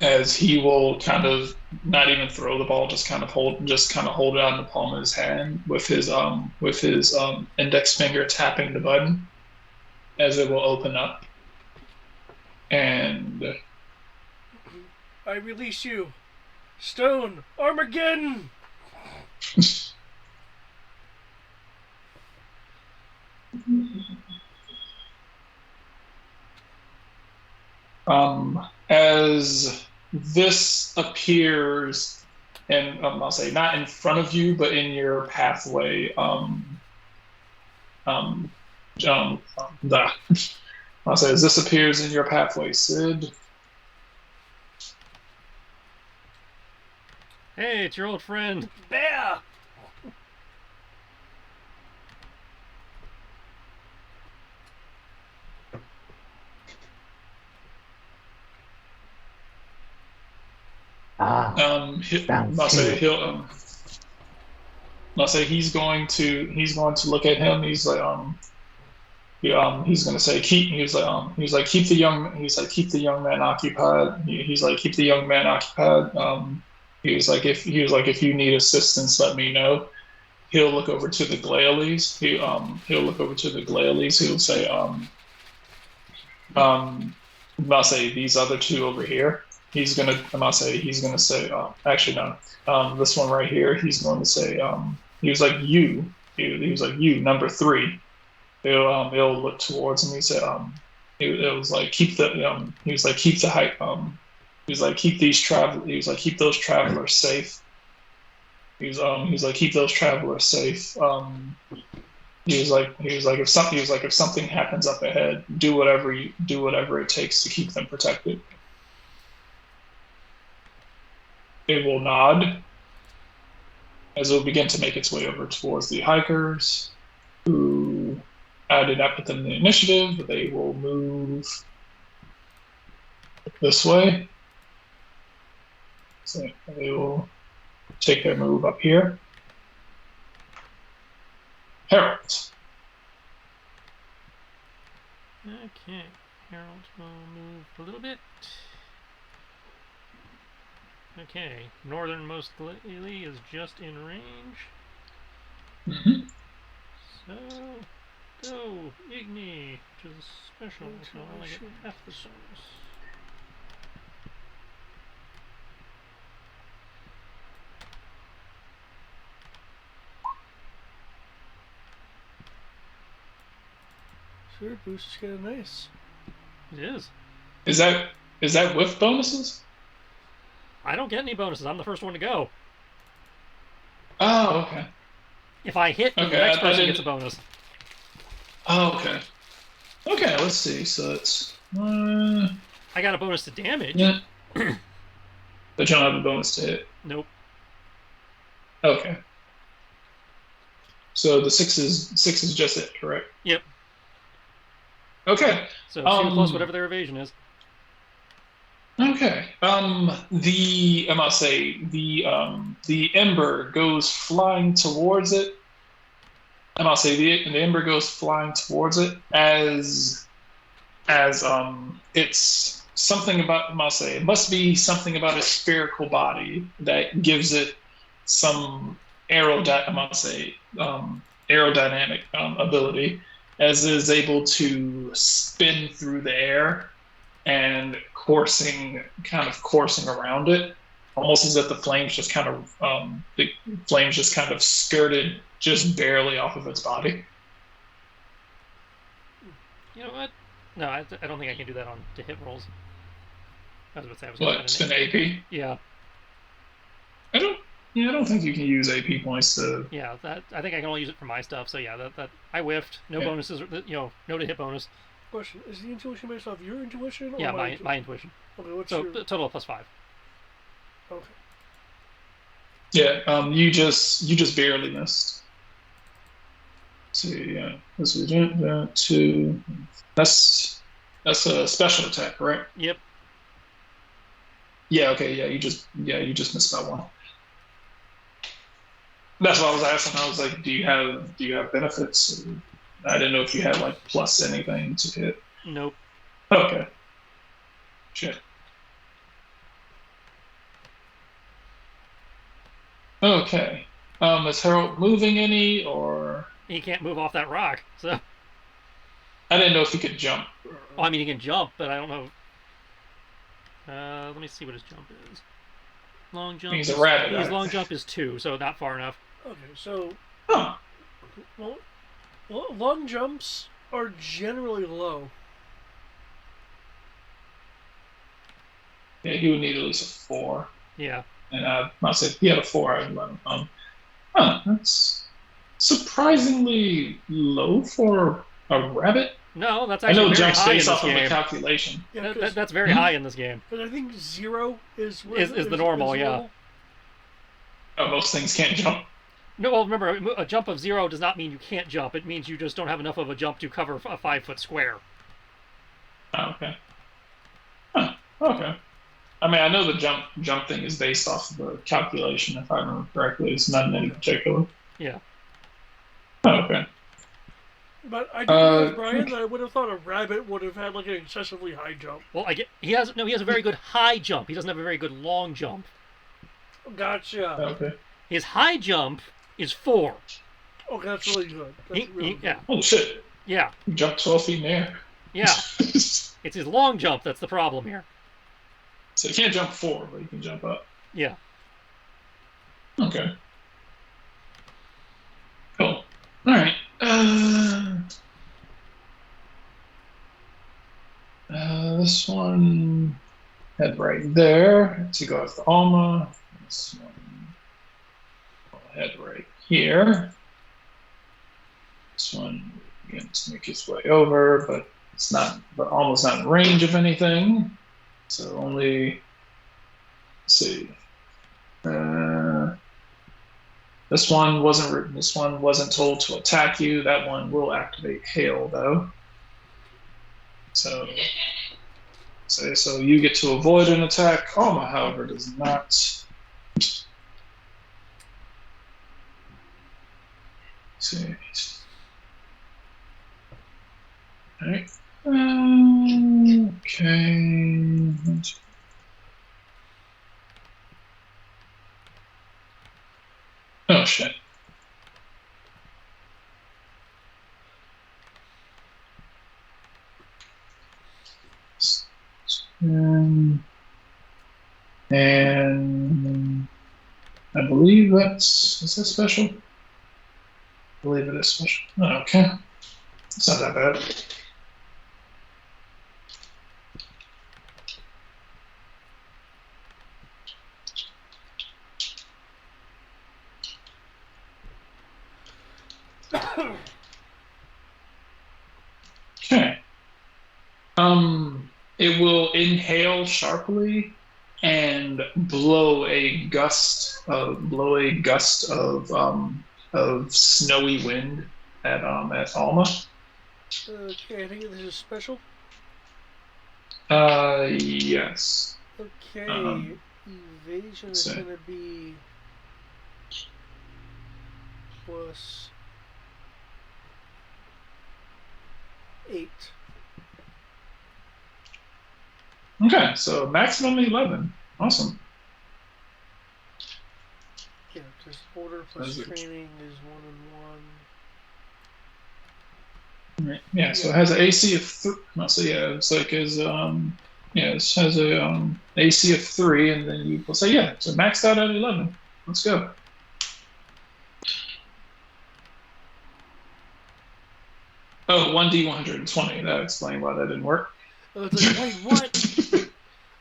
As he will kind of not even throw the ball, just kind of hold it out in the palm of his hand with his index finger tapping the button, as it will open up. And I release you. Stone Armageddon! as this appears, and I'll say not in front of you, but in your pathway, I'll say as this appears in your pathway, Sid. Hey, it's your old friend. Bear! I'll say he's going to look at him. He's like he's going to say keep keep the young man occupied. He's like keep the young man occupied. He was like if you need assistance, let me know. He'll look over to the Glalie. He'll look over to the Glalie. He'll say I'll say these other two over here. He's gonna say actually no, this one right here. He's going to say he was like you. He was like you number 3. He'll look towards him. He said it was like keep the he was like keep the height he was like keep keep those travelers safe. He was like keep those travelers safe. He was like if something happens up ahead, do whatever it takes to keep them protected. It will nod as it will begin to make its way over towards the hikers, who I did not put them in the initiative, but they will move this way. So they will take their move up here. Harold. Okay, Harold will move a little bit. Okay, northernmost Glalie is just in range. Mm-hmm. So, go, Igni, which is special, so I'll only get half the bonus. Sure, boost is kind of nice. It is. Is that with bonuses? I don't get any bonuses. I'm the first one to go. Oh, okay. If I hit, then the Okay, next I person didn't- gets a bonus. Oh, okay. Okay, let's see. So it's I got a bonus to damage. yeah. But you don't have a bonus to hit. Nope. Okay. So the six is just it, correct? Yep. Okay. So 2 plus whatever their evasion is. Okay. I must say the ember goes flying towards it. I must say the ember goes flying towards it as it's something about, I must say it must be something about a spherical body that gives it some aerodynamic ability, as it is able to spin through the air and kind of coursing around it, almost as if the flames just kind of skirted just barely off of its body. You know what? No, I don't think I can do that to hit rolls. I was about to say I was going to What, spin AP? Yeah. I don't. Yeah, I don't think you can use AP points to. Yeah, I think I can only use it for my stuff. So yeah, that I whiffed. No bonuses. No to hit bonus. Question: is the intuition based off your intuition? Or Yeah, my intuition. Okay, what's so your total of +5. Okay. Yeah, you just barely missed. So yeah, this is two. That's a special attack, right? Yep. Yeah. Okay. Yeah. You just missed by one. That's what I was asking. I was like, do you have benefits? I didn't know if you had like plus anything to hit. Nope. Okay. Shit. Okay. Is Harold moving any, or He can't move off that rock. So. I didn't know if he could jump. Oh, I mean, he can jump, but I don't know. Let me see what his jump is. Long jump. He's a rabbit. His long jump is 2, so not far enough. Okay, so Huh. well, long jumps are generally low. Yeah, he would need at least a 4. Yeah. And I said he had a 4. I would let him. That's surprisingly low for a rabbit. No, that's I actually know very jumps high in based this off of a game. calculation. Yeah, That's very high in this game. But I think 0 is the normal, yeah. normal. Oh, most things can't jump. No, well, remember, a jump of 0 does not mean you can't jump. It means you just don't have enough of a jump to cover a 5-foot square. Oh, okay. Huh. Okay. I mean, I know the jump thing is based off of a calculation, if I remember correctly. It's not in any particular. Yeah. Oh, okay. But I agree with Brian that I would have thought a rabbit would have had like an excessively high jump. Well, he has a very good high jump. He doesn't have a very good long jump. Gotcha. Okay. His high jump is 4. Okay, that's really good. That's really good. Yeah. Oh shit! Yeah. You jumped 12 feet in the air. Yeah. It's his long jump that's the problem here. So you can't jump 4, but you can jump up. Yeah. Okay. Cool. All right. This one head right there to go after Alma. This one will head right here. This one again to make its way over, but it's not. But Alma's not in range of anything. So only. Let's see. This one wasn't told to attack you. That one will activate hail though. So you get to avoid an attack. Alma, however, does not. Let's see. All right. Okay. Oh shit. And I believe is that special? I believe it is special. Oh, okay. It's not that bad. Okay. It will inhale sharply and blow a gust of snowy wind at Alma. Okay, I think this is special. Yes. Okay, evasion is going to be +8. Okay, so maximum 11. Awesome. Yeah, because order plus training is 1 and 1. Right. Yeah, so it has an AC of no, so yeah, it's like his Yeah, this has a AC of 3, and then you will say, yeah, so maxed out at 11. Let's go. Oh, 1d120. That explained why that didn't work. Oh, it's like, wait, what?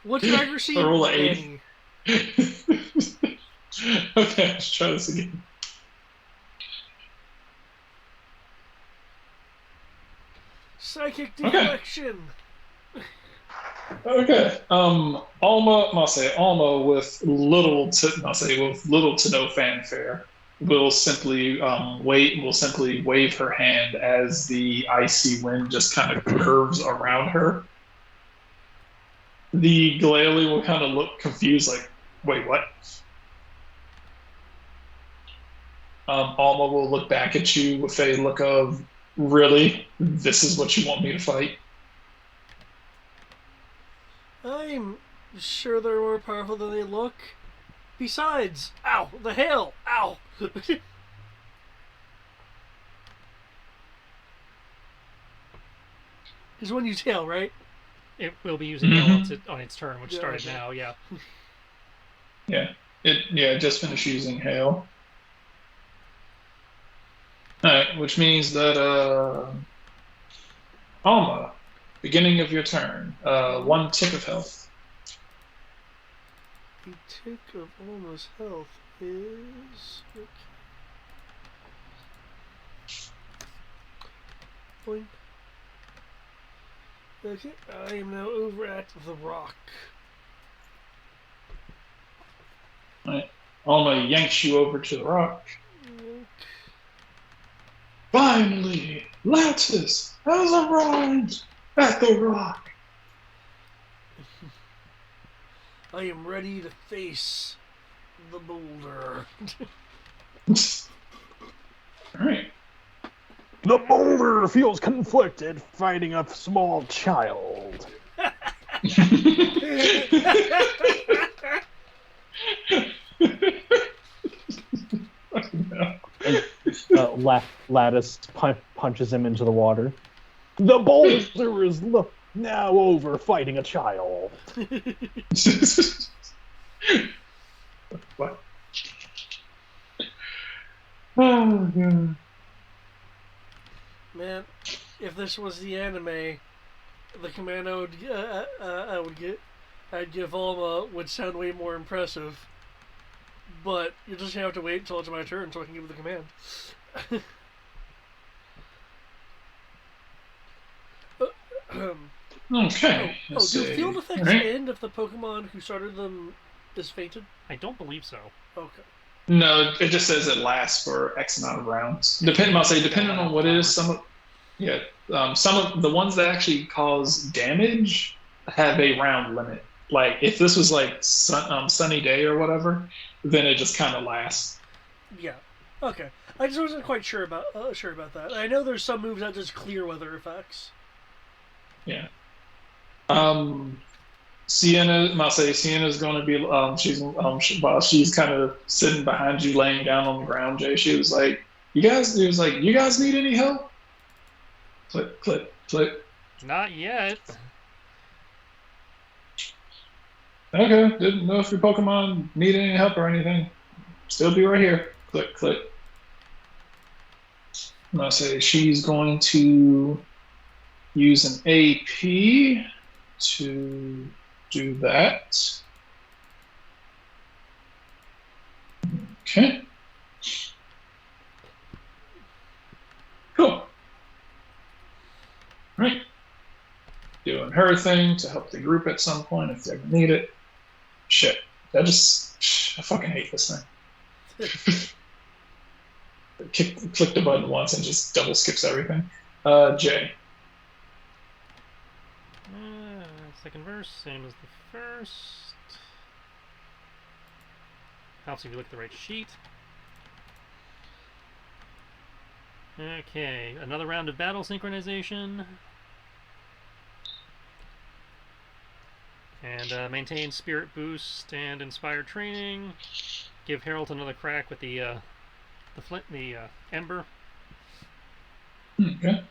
What's your A accuracy? roll of 80. Nanny. Okay, let's try this again. Psychic Okay. deflection. Okay. Alma, I'll say Alma with little to no fanfare will simply will simply wave her hand as the icy wind just kind of curves around her. The Glalie will kind of look confused, like, wait, what? Alma will look back at you with a look of, really? This is what you want me to fight? I'm sure they're more powerful than they look. Besides, ow, the hail, ow. Is one you tail, right? It will be using hail on its turn, which started okay. now. Yeah. Yeah. It just finished using hail. Alright, which means that Alma, beginning of your turn, 1 tick of health. The tick of Alma's health is... Boing. Okay, I am now over at the rock. Alright. Alma yanks you over to the rock. Yank. Finally, Lattice has arrived at the rock. I am ready to face the boulder. Alright. The boulder feels conflicted, fighting a small child. No. Lattice punches him into the water. The boulder is now over, fighting a child. What? Oh, God. Man, if this was the anime, the command I'd give Alma would sound way more impressive. But you just have to wait until it's my turn so I can give the command. Okay. Do field effects Right. end if the Pokemon who started them is fainted? I don't believe so. Okay. No, it just says it lasts for X amount of rounds. Depending on what it is, some of the ones that actually cause damage have a round limit. Like if this was like sunny day or whatever, then it just kind of lasts. Yeah. Okay. I just wasn't quite sure about that. I know there's some moves that just clear weather effects. Yeah. Sienna's going to be while she's kind of sitting behind you, laying down on the ground. Jay, she was like, "You guys," "You guys need any help?" Click, click, click. Not yet. Okay, didn't know if your Pokemon need any help or anything. Still be right here. Click, click. She's going to use an AP to do that. Okay. Cool. Right. Doing her thing to help the group at some point if they ever need it. Shit. I fucking hate this thing. Click the button once and just double skips everything. Jay. Second verse, same as the first. Helps if you look at the right sheet. Okay, another round of battle synchronization. And maintain spirit boost and inspired training. Give Harold another crack with the ember. Okay.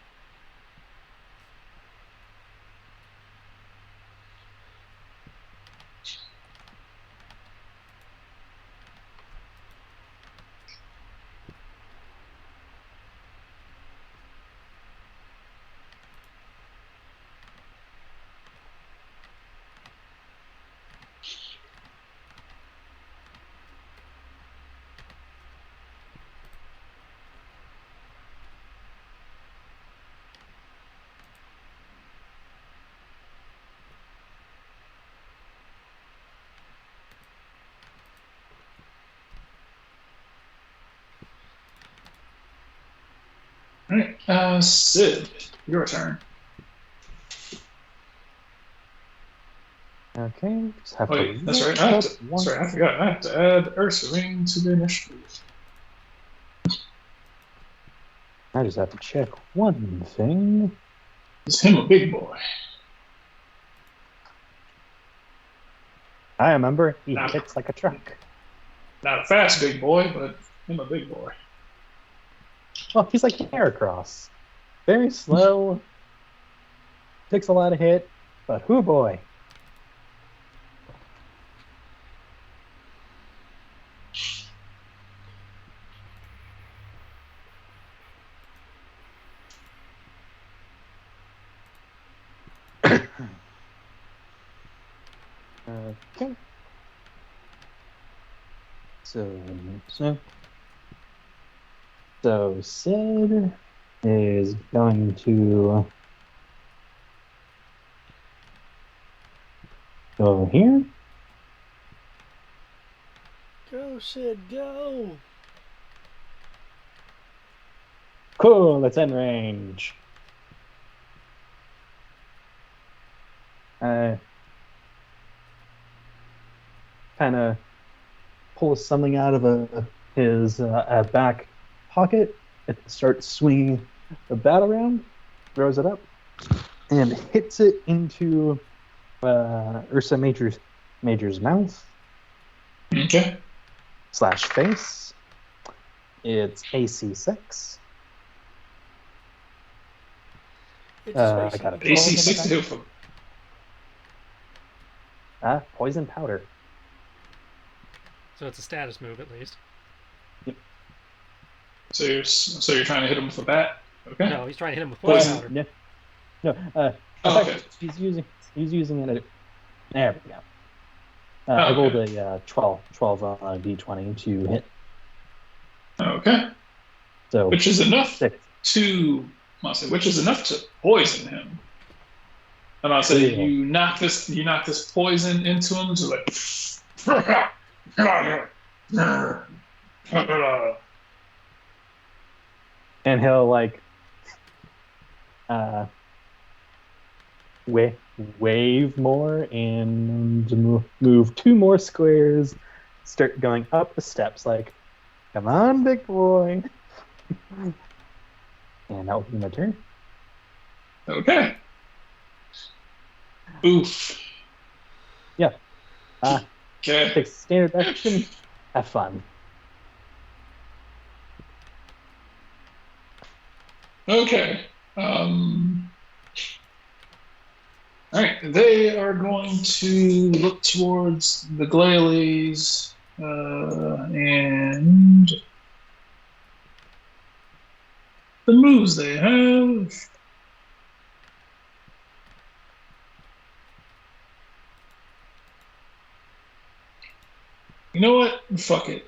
Right. Sid, your turn. Okay, just have to Wait, that's right. look up one. Sorry, I forgot. I have to add Ursaring to the initiative. I just have to check one thing. Is him a big boy? I remember he Nah. hits like a truck. Not a fast big boy, but him a big boy. Well, he's like Heracross. Very slow. Takes a lot of hit, but hoo boy. Okay. So Sid is going to go over here. Go, Sid, go! Cool, it's in range. Kind of pulls something out of his back pocket and starts swinging the bat around, throws it up, and hits it into Ursa Major's mouth Okay. / face. It's AC 6. It's I spicy. got a AC 12 6 on to the hit for. back. Poison powder. So it's a status move at least. So you're trying to hit him with a bat? Okay. No, he's trying to hit him with poison powder. No, no. Oh, in fact, okay. he's using it. There we go. I rolled a 12 on a d20 to hit. Okay. So Which is enough 6. which is enough to poison him. And I'll say Yeah. you knock this poison into him to like And he'll like wave more and move 2 more squares. Start going up the steps like, come on, big boy. And that will be my turn. Okay. Oof. Yeah. Okay. Take standard action. Have fun. Okay. All right. They are going to look towards the Glailies and the moves they have. You know what? Fuck it.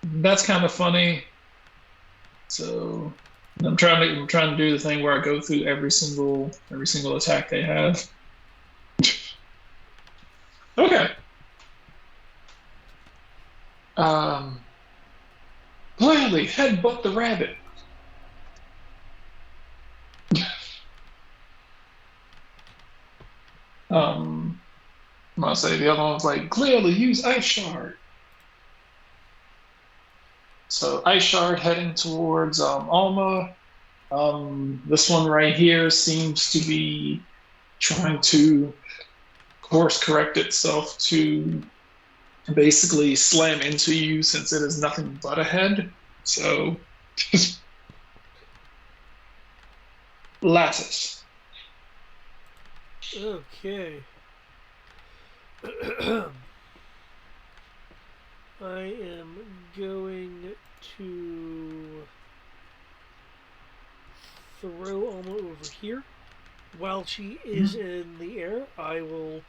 That's kind of funny. So I'm trying to do the thing where I go through every single attack they have. Okay. Gladly headbutt the rabbit. I'll say the other one's like clearly use Ice Shard. So Ice Shard heading towards Alma. This one right here seems to be trying to course correct itself to basically slam into you since it is nothing but a head. So Lattice. Okay. I am going to throw Alma over here. While she is in the air, I will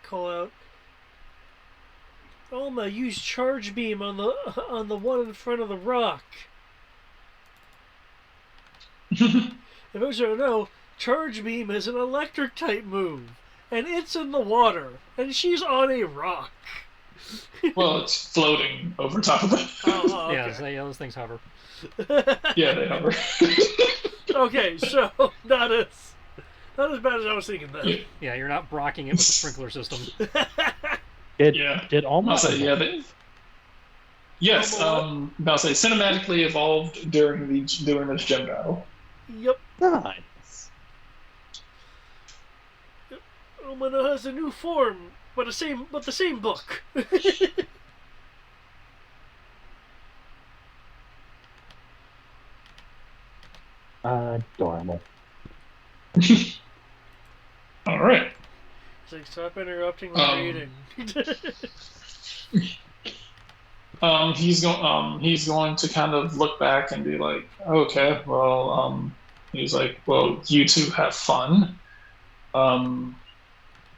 call out, Alma, use charge beam on the one in front of the rock. If folks don't know, charge beam is an electric type move, and it's in the water, and she's on a rock. Well, it's floating over top of it. Oh, Yeah, okay. yeah, those things hover. Yeah, they hover. Okay, so not as bad as I was thinking then. Yeah. Yeah, you're not brocking it with the sprinkler system. It Yeah. did I'll almost say, yeah, yes. Almost what? I'll say cinematically evolved during this gym battle. Yep. nice. Omano has a new form, but the same book. Adorable. All right. It's like, stop interrupting the Um, reading. he's going to kind of look back and be like, okay, well, he's like, well, you two have fun. Um,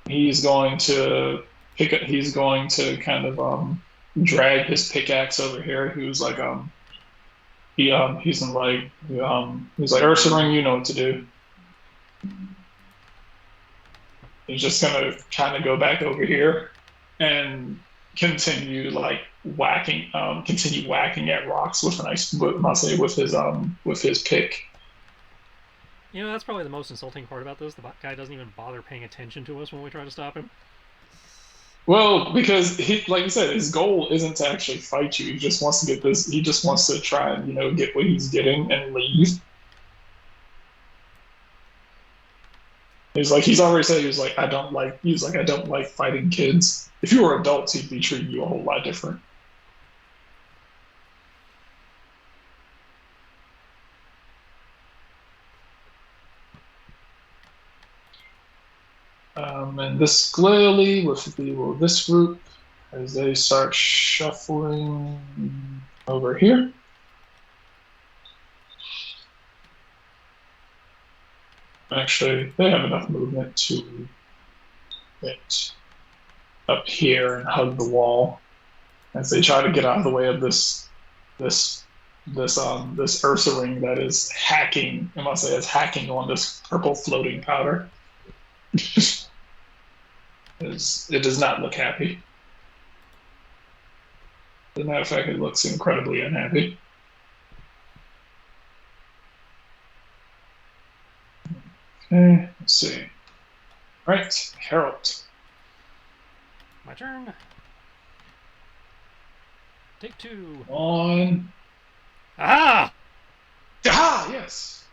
he's going to he's going to kind of drag his pickaxe over here. He's like, Ursaring, you know what to do. He's just gonna kind of go back over here and continue whacking at rocks with an ice, I'll say with his pick. You know, that's probably the most insulting part about this. The guy doesn't even bother paying attention to us when we try to stop him. Well, because like you said, his goal isn't to actually fight you. He just wants to get this. He just wants to try and get what he's getting and leave. He's already said I don't like fighting kids. If you were adults, he'd be treating you a whole lot different. And this clearly with this group as they start shuffling over here. Actually, they have enough movement to get up here and hug the wall as they try to get out of the way of this Ursaring that is hacking. I must say, is hacking on this purple floating powder. It does not look happy. As a matter of fact, it looks incredibly unhappy. Okay, let's see. Right, Harold. My turn. Take two. On. Ah! Ah, yes.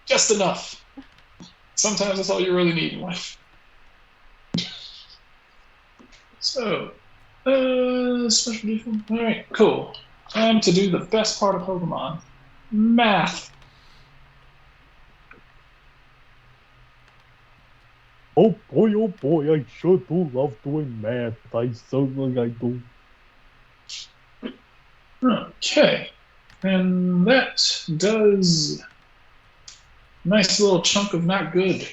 Just enough. Sometimes that's all you really need in life. So, special defense. All right, cool. Time to do the best part of Pokemon, math. Oh boy, I sure do love doing math. I certainly I do. Okay, and that does a nice little chunk of not good.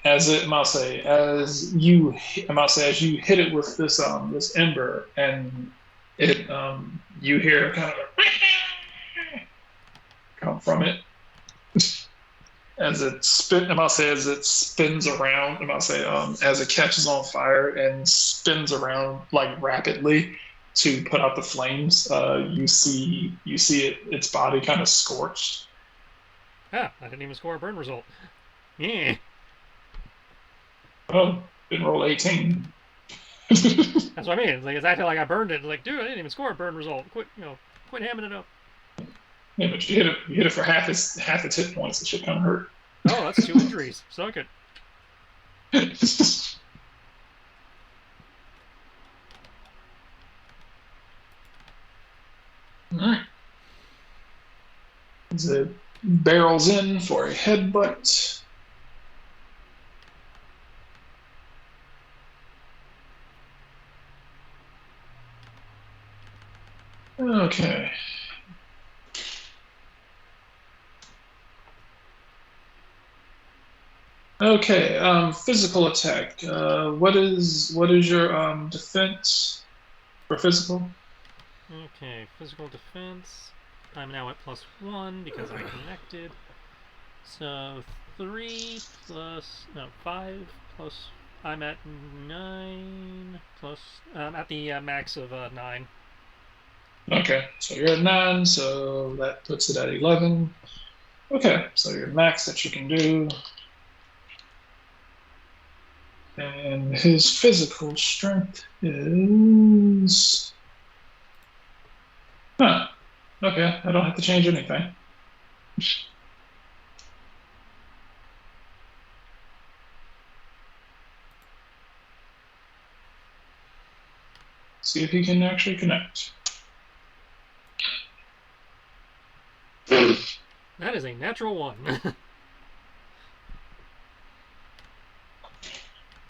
As you hit it with this ember, and it you hear kind of a come from it as it spins around. As it catches on fire and spins around like rapidly to put out the flames. You see its body kind of scorched. Ah, I didn't even score a burn result. Yeah. Oh, didn't roll 18. That's what I mean. It's like it's acting like I burned it. It's like, dude, I didn't even score a burn result. Quit hamming it up. Yeah, but you hit it for half its hit points. It should kind of hurt. Oh, that's 2 injuries. Suck it. All right. As it barrels in for a headbutt. Okay. Okay. Physical attack. What is your defense for physical? Okay, physical defense. I'm now at +1 because I connected. So 3 plus 5 plus I'm at 9 plus. At the max of 9. Okay, so you're at 9, so that puts it at 11. Okay, so your max that you can do. And his physical strength is. Huh. Okay, I don't have to change anything. See if he can actually connect. That is a natural 1.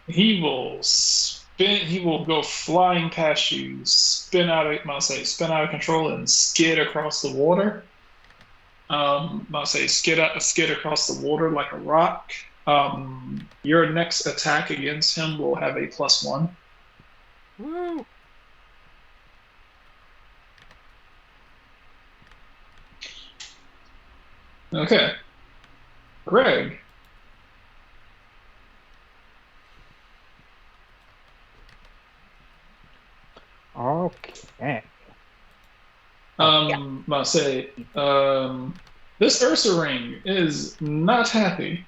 He will spin. He will go flying past you, spin out of control, and skid across the water. I'll say skid across the water like a rock. Your next attack against him will have a +1. Woo! Okay, Greg. Okay. I'll say this Ursa Ring is not happy.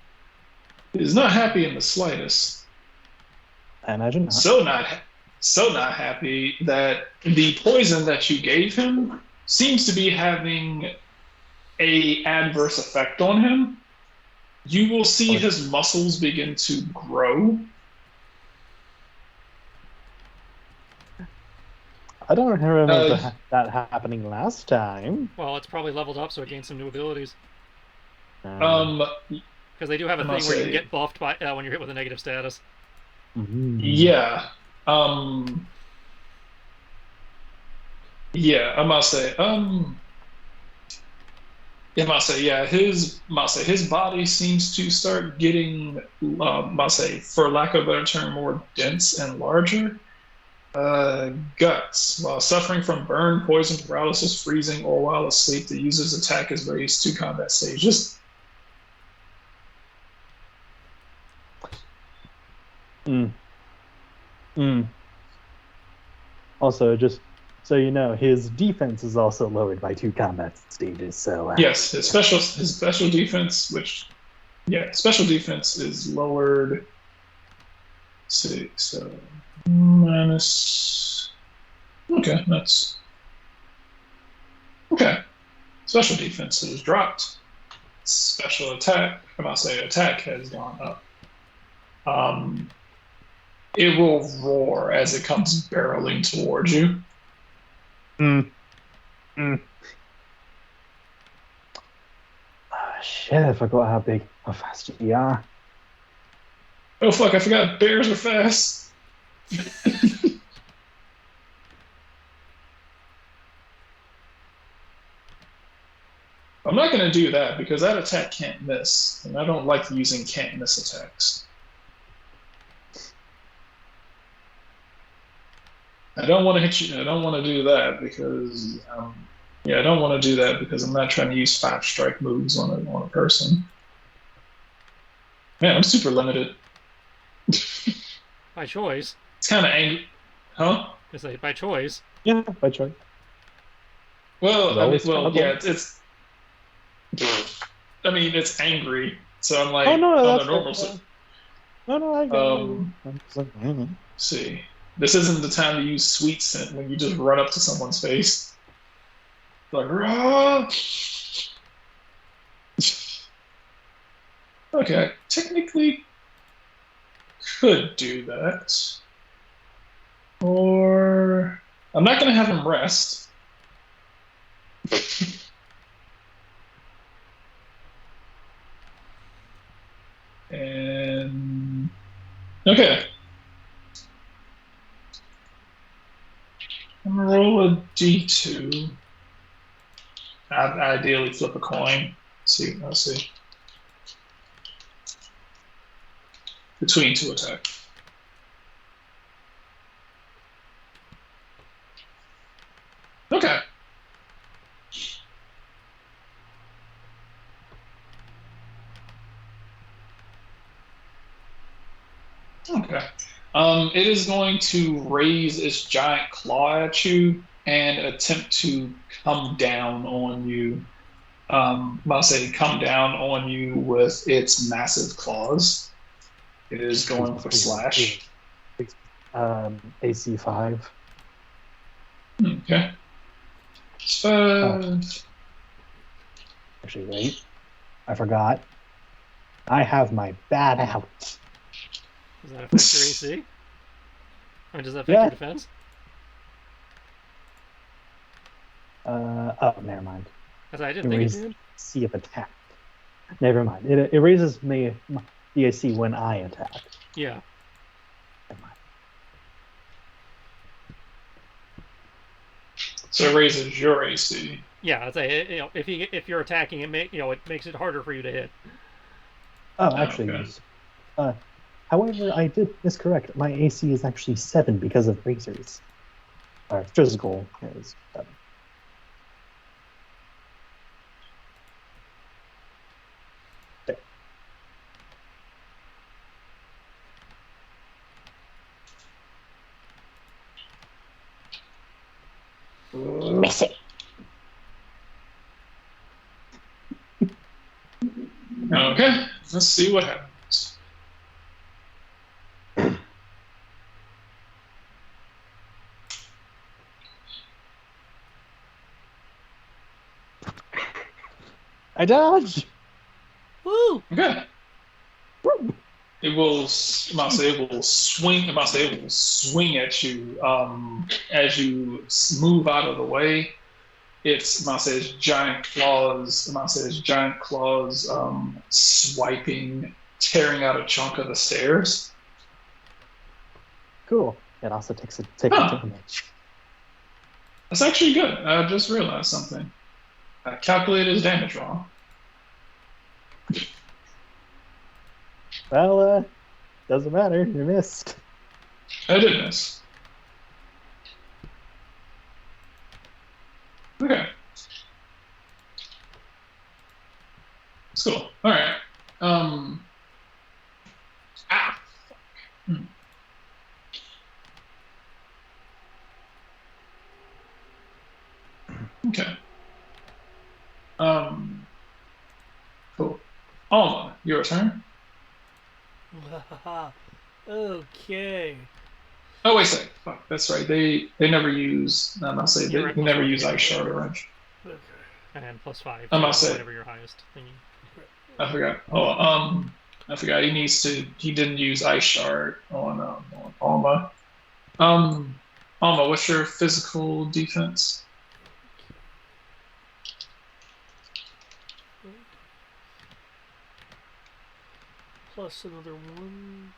Is not happy in the slightest. I imagine not. So not happy that the poison that you gave him seems to be having a adverse effect on him. You will see his muscles begin to grow. I don't remember that happening last time. Well, it's probably leveled up, so it gains some new abilities. Um, Because they do have a I thing must where you can say- get buffed by when you're hit with a negative status. yeah. Yeah, I must say. Yeah, I must say, yeah, his body seems to start getting, must say, for lack of a better term, more dense and larger. Guts. While suffering from burn, poison, paralysis, freezing, or while asleep, the user's attack is raised 2 combat stages. Also, just so you know, his defense is also lowered by 2 combat stages. So Yes, his special defense, special defense is lowered 6, so minus. Okay, that's okay. Special defense is dropped. Special attack, attack has gone up. It will roar as it comes barreling towards you. Shit, I forgot how fast you are. Oh fuck, I forgot bears are fast. I'm not going to do that because that attack can't miss, and I don't like using can't miss attacks. I don't want to hit you. I don't want to do that because, I don't want to do that because I'm not trying to use 5 strike moves on a person. Man, I'm super limited. By choice. It's kind of angry, huh? I say by choice. Yeah, by choice. Well, Yeah, it's angry. So I'm like, Oh no, on that's the normal. No, I get it. See, this isn't the time to use sweet scent when you just run up to someone's face. Like, rah! Okay, technically could do that. Or I'm not gonna have him rest. And okay. I'm gonna roll a D2. I'd ideally flip a coin. Let's see. Between 2 attacks. Okay. Okay. It is going to raise its giant claw at you and attempt to come down on you. I'll say come down on you with its massive claws. It is Please, going for please, please, slash. please. AC 5. Okay. Oh, Uh, actually, wait. I forgot. I have my bat out. Does that affect your AC? I mean, does that affect your Yeah. defense? Oh, never mind. I didn't It think it raises did. C of attack. Never mind. It raises the AC when I attack. Yeah. Never mind. so it raises your AC. Yeah, I'd say if you're attacking, it makes it harder for you to hit. Oh, actually, Okay. uh, however, I did miscorrect. My AC is actually 7 because of razors. Our physical is 7. There. Miss it. Okay. Let's see what happens. I dodge. Woo! Okay. It will. I say it will swing. I say it will swing at you as you move out of the way. It's I say its giant claws. I say its giant claws swiping, tearing out a chunk of the stairs. Cool. It also takes a Huh. damage. That's actually good. I just realized something. I calculated his damage wrong. Well, doesn't matter. You missed. I did miss. Okay. Cool. All right. Um. Ah. Hmm. Okay. Um. Cool. Alma, your turn. Okay. Oh wait a second. Fuck. That's right. They never use. I'm not say You're they, at they plus never one to use hit, ice shard or wrench. Okay. and plus 5 I'm to not say. whatever your highest thingy. I forgot. Oh, I forgot. He needs to. He didn't use ice shard on Alma. Um, Alma, what's your physical defense? Plus another one.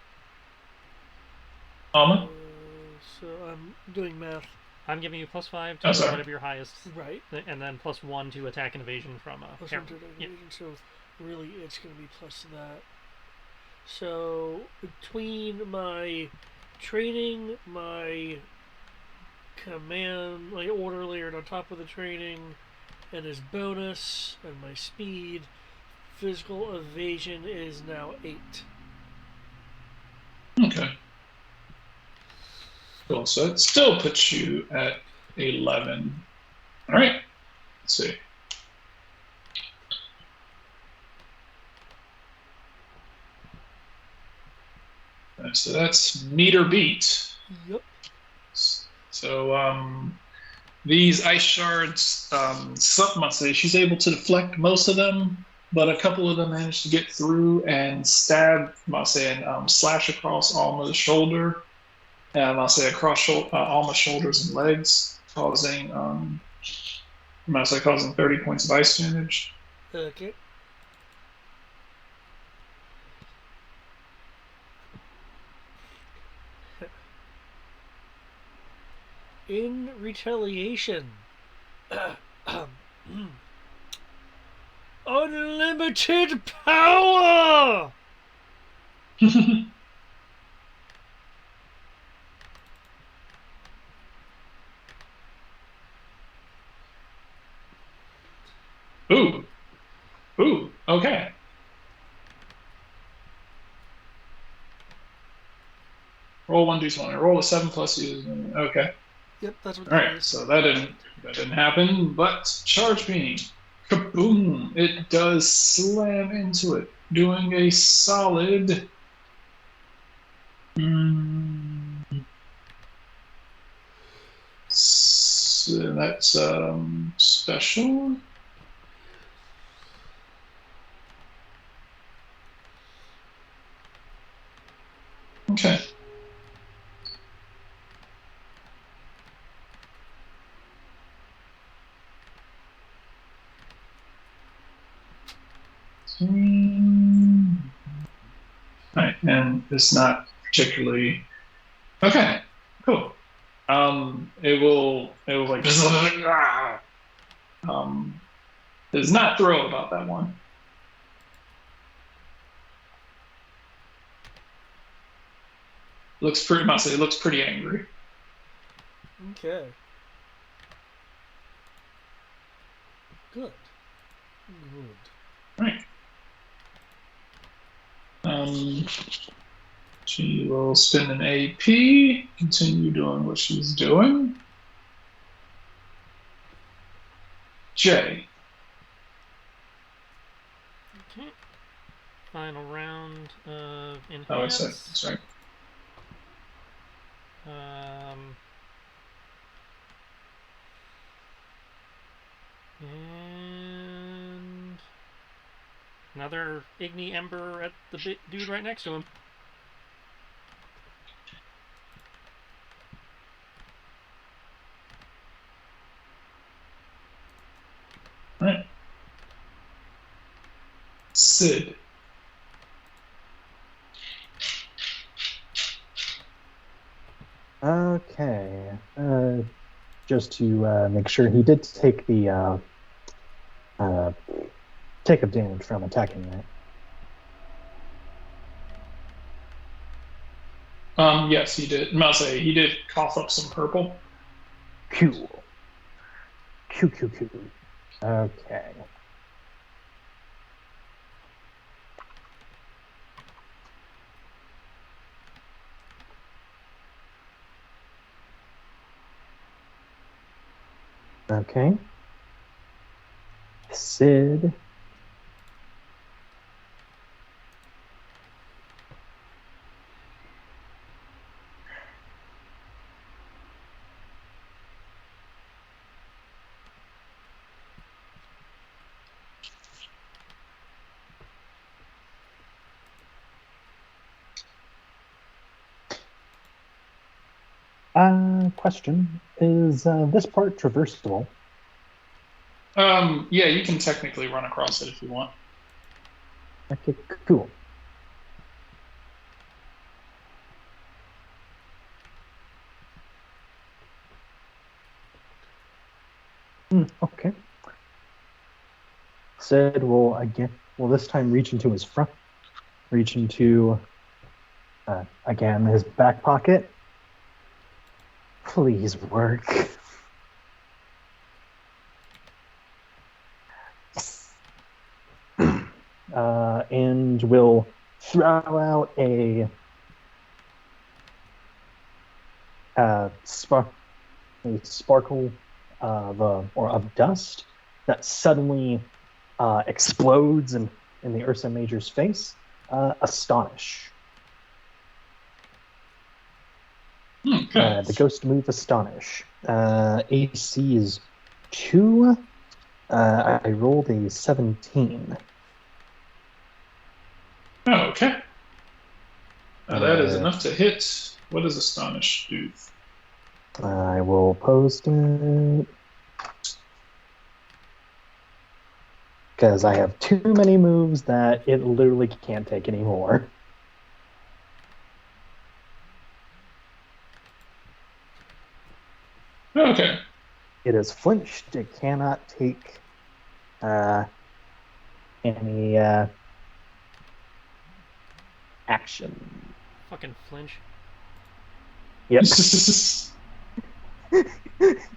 Uh, Alma. so I'm doing math. I'm giving you plus 5 Oh, to sorry. whatever your highest, Right. and then plus 1 to attack and evasion from Plus parry. one to Yeah. evasion, so really it's going to be plus that. So between my training, my command, my order layered on top of the training, and his bonus, and my speed, physical evasion is now 8. Okay. Cool. So it still puts you at 11. All right. Let's see. So that's meter beat. Yep. So these ice shards, some must say she's able to deflect most of them, but a couple of them managed to get through and stab, must say, and slash across Alma's shoulder, and I'll say across Alma's shoulders and legs, causing must say causing 30 points of ice damage. Okay. In retaliation, unlimited power! Ooh, ooh, okay. Roll 1d20. Roll a 7 plus use. Okay. Yep, that's what All that right. is. So that didn't happen. But charge beam, kaboom! It does slam into it, doing a solid. Mm, so that's special. Okay. Right, and it's not particularly okay. Cool. It will like is not thrilled about that one. Looks pretty much. It looks pretty angry. Okay. Good. Good. Right. She will spin an AP. Continue doing what she's doing. J. Okay. Final round of enhance. Oh, I said that's right. And another Igni Ember at the dude right next to him. All right. Sid. Okay. Just to make sure, he did take the take up damage from attacking, right? Yes, he did. I'll say he did cough up some purple. Cool. Cool. Okay. Okay. Sid. Question. Is this part traversable? Yeah, you can technically run across it if you want. Okay, cool. Okay. Sid will this time reach into his front, reach into, again, his back pocket. Please work. And will throw out a sparkle of dust that suddenly explodes in the Ursa Major's face. Astonish. Okay. The ghost move Astonish. AC is 2. I rolled a 17. Oh, okay. That is enough to hit. What does Astonish do? I will post it. Because I have too many moves that it literally can't take anymore. Okay. It is flinched. It cannot take any action. Fucking flinch. Yep.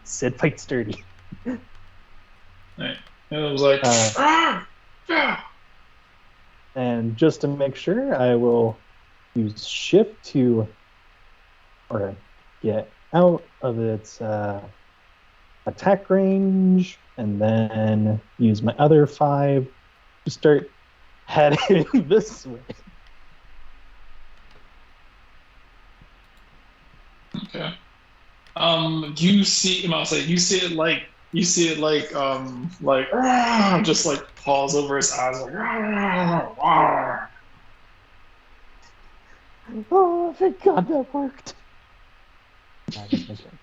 Sid fights dirty. Right. It was like, And just to make sure, I will use shift to or get out of its attack range, and then use my other 5 to start heading this way. Okay. You see, I'll say, you see it like, just like paws over his eyes, like, Oh, thank God that worked. That's my turn.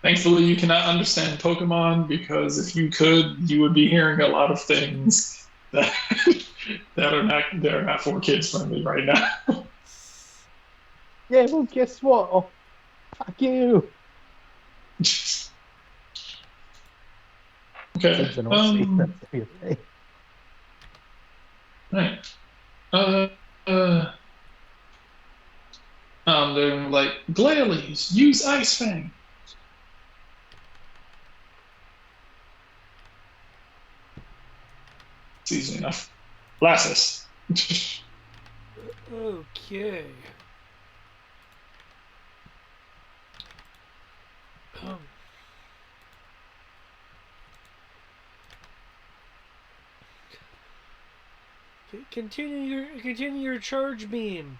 Thankfully, you cannot understand Pokemon because if you could, you would be hearing a lot of things that that are not for kids friendly right now. Yeah, well, guess what? Oh, fuck you. Okay. Since I don't see that's okay. Right. Uh, uh, they're like Glalie, use Ice Fang. It's easy enough. Lassus. Okay. Continue your charge beam.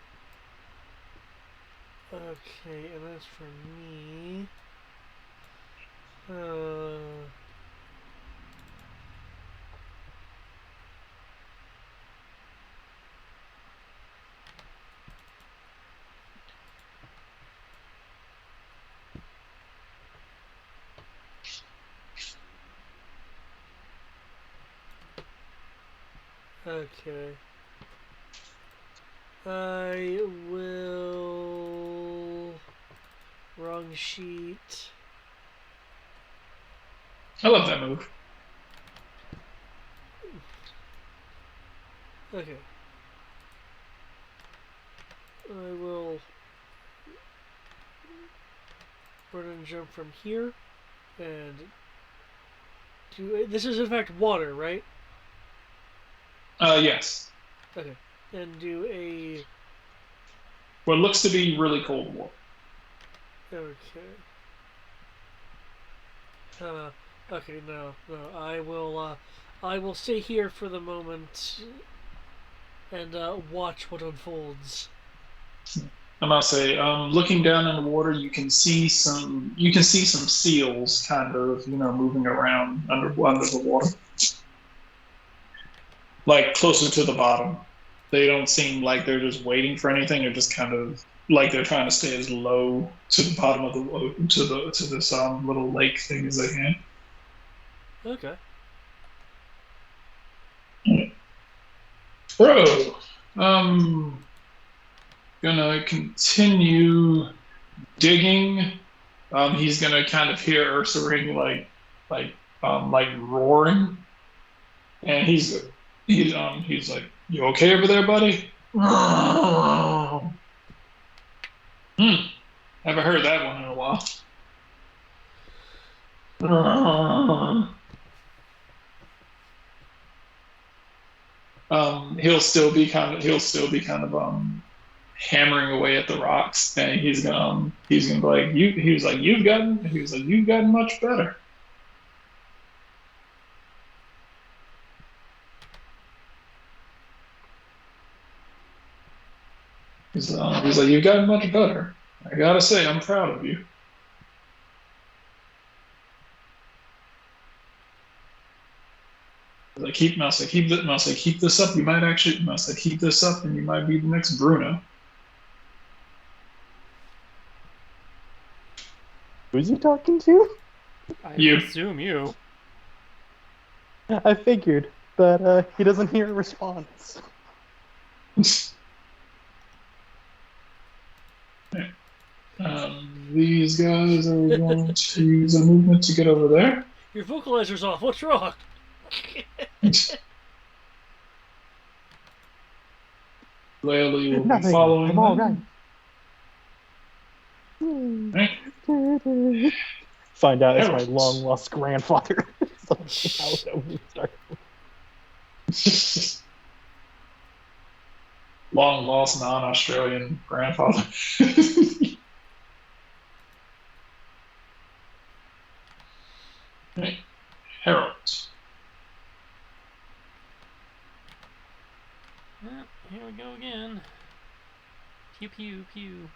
Okay, and that's for me. Okay. I will. Wrong sheet. I love that move. Okay. I will run and jump from here and do. This is in fact water, right? Yes. Okay. And do a. What looks to be really cold water. Okay. Okay, no. I will stay here for the moment and watch what unfolds. I must say, looking down in the water, you can see some seals kind of, moving around under the water, like closer to the bottom. They don't seem like they're just waiting for anything. They're just kind of like they're trying to stay as low to the bottom of to this little lake thing as they can. Okay. Bro, gonna continue digging. He's gonna kind of hear Ursaring like roaring, and he's like, "You okay over there, buddy?" Haven't heard that one in a while. He'll still be kind of hammering away at the rocks, and he's gonna be like, you've gotten much better. He's like, you've gotten much better. I gotta say, I'm proud of you. Like keep this up. You might actually mouse like keep this up, and you might be the next Bruno. Who's he talking to? I You. assume you. I figured, but he doesn't hear a response. These guys are going to use a movement to get over there. Your vocalizer's off. What's wrong? Laylee will be Nothing. following I'm all them. right. Find out it's my Heralds. long lost grandfather. Somehow that we start. long lost non-Australian grandfather. Right. Harold. Yeah, here we go again. Pew pew pew.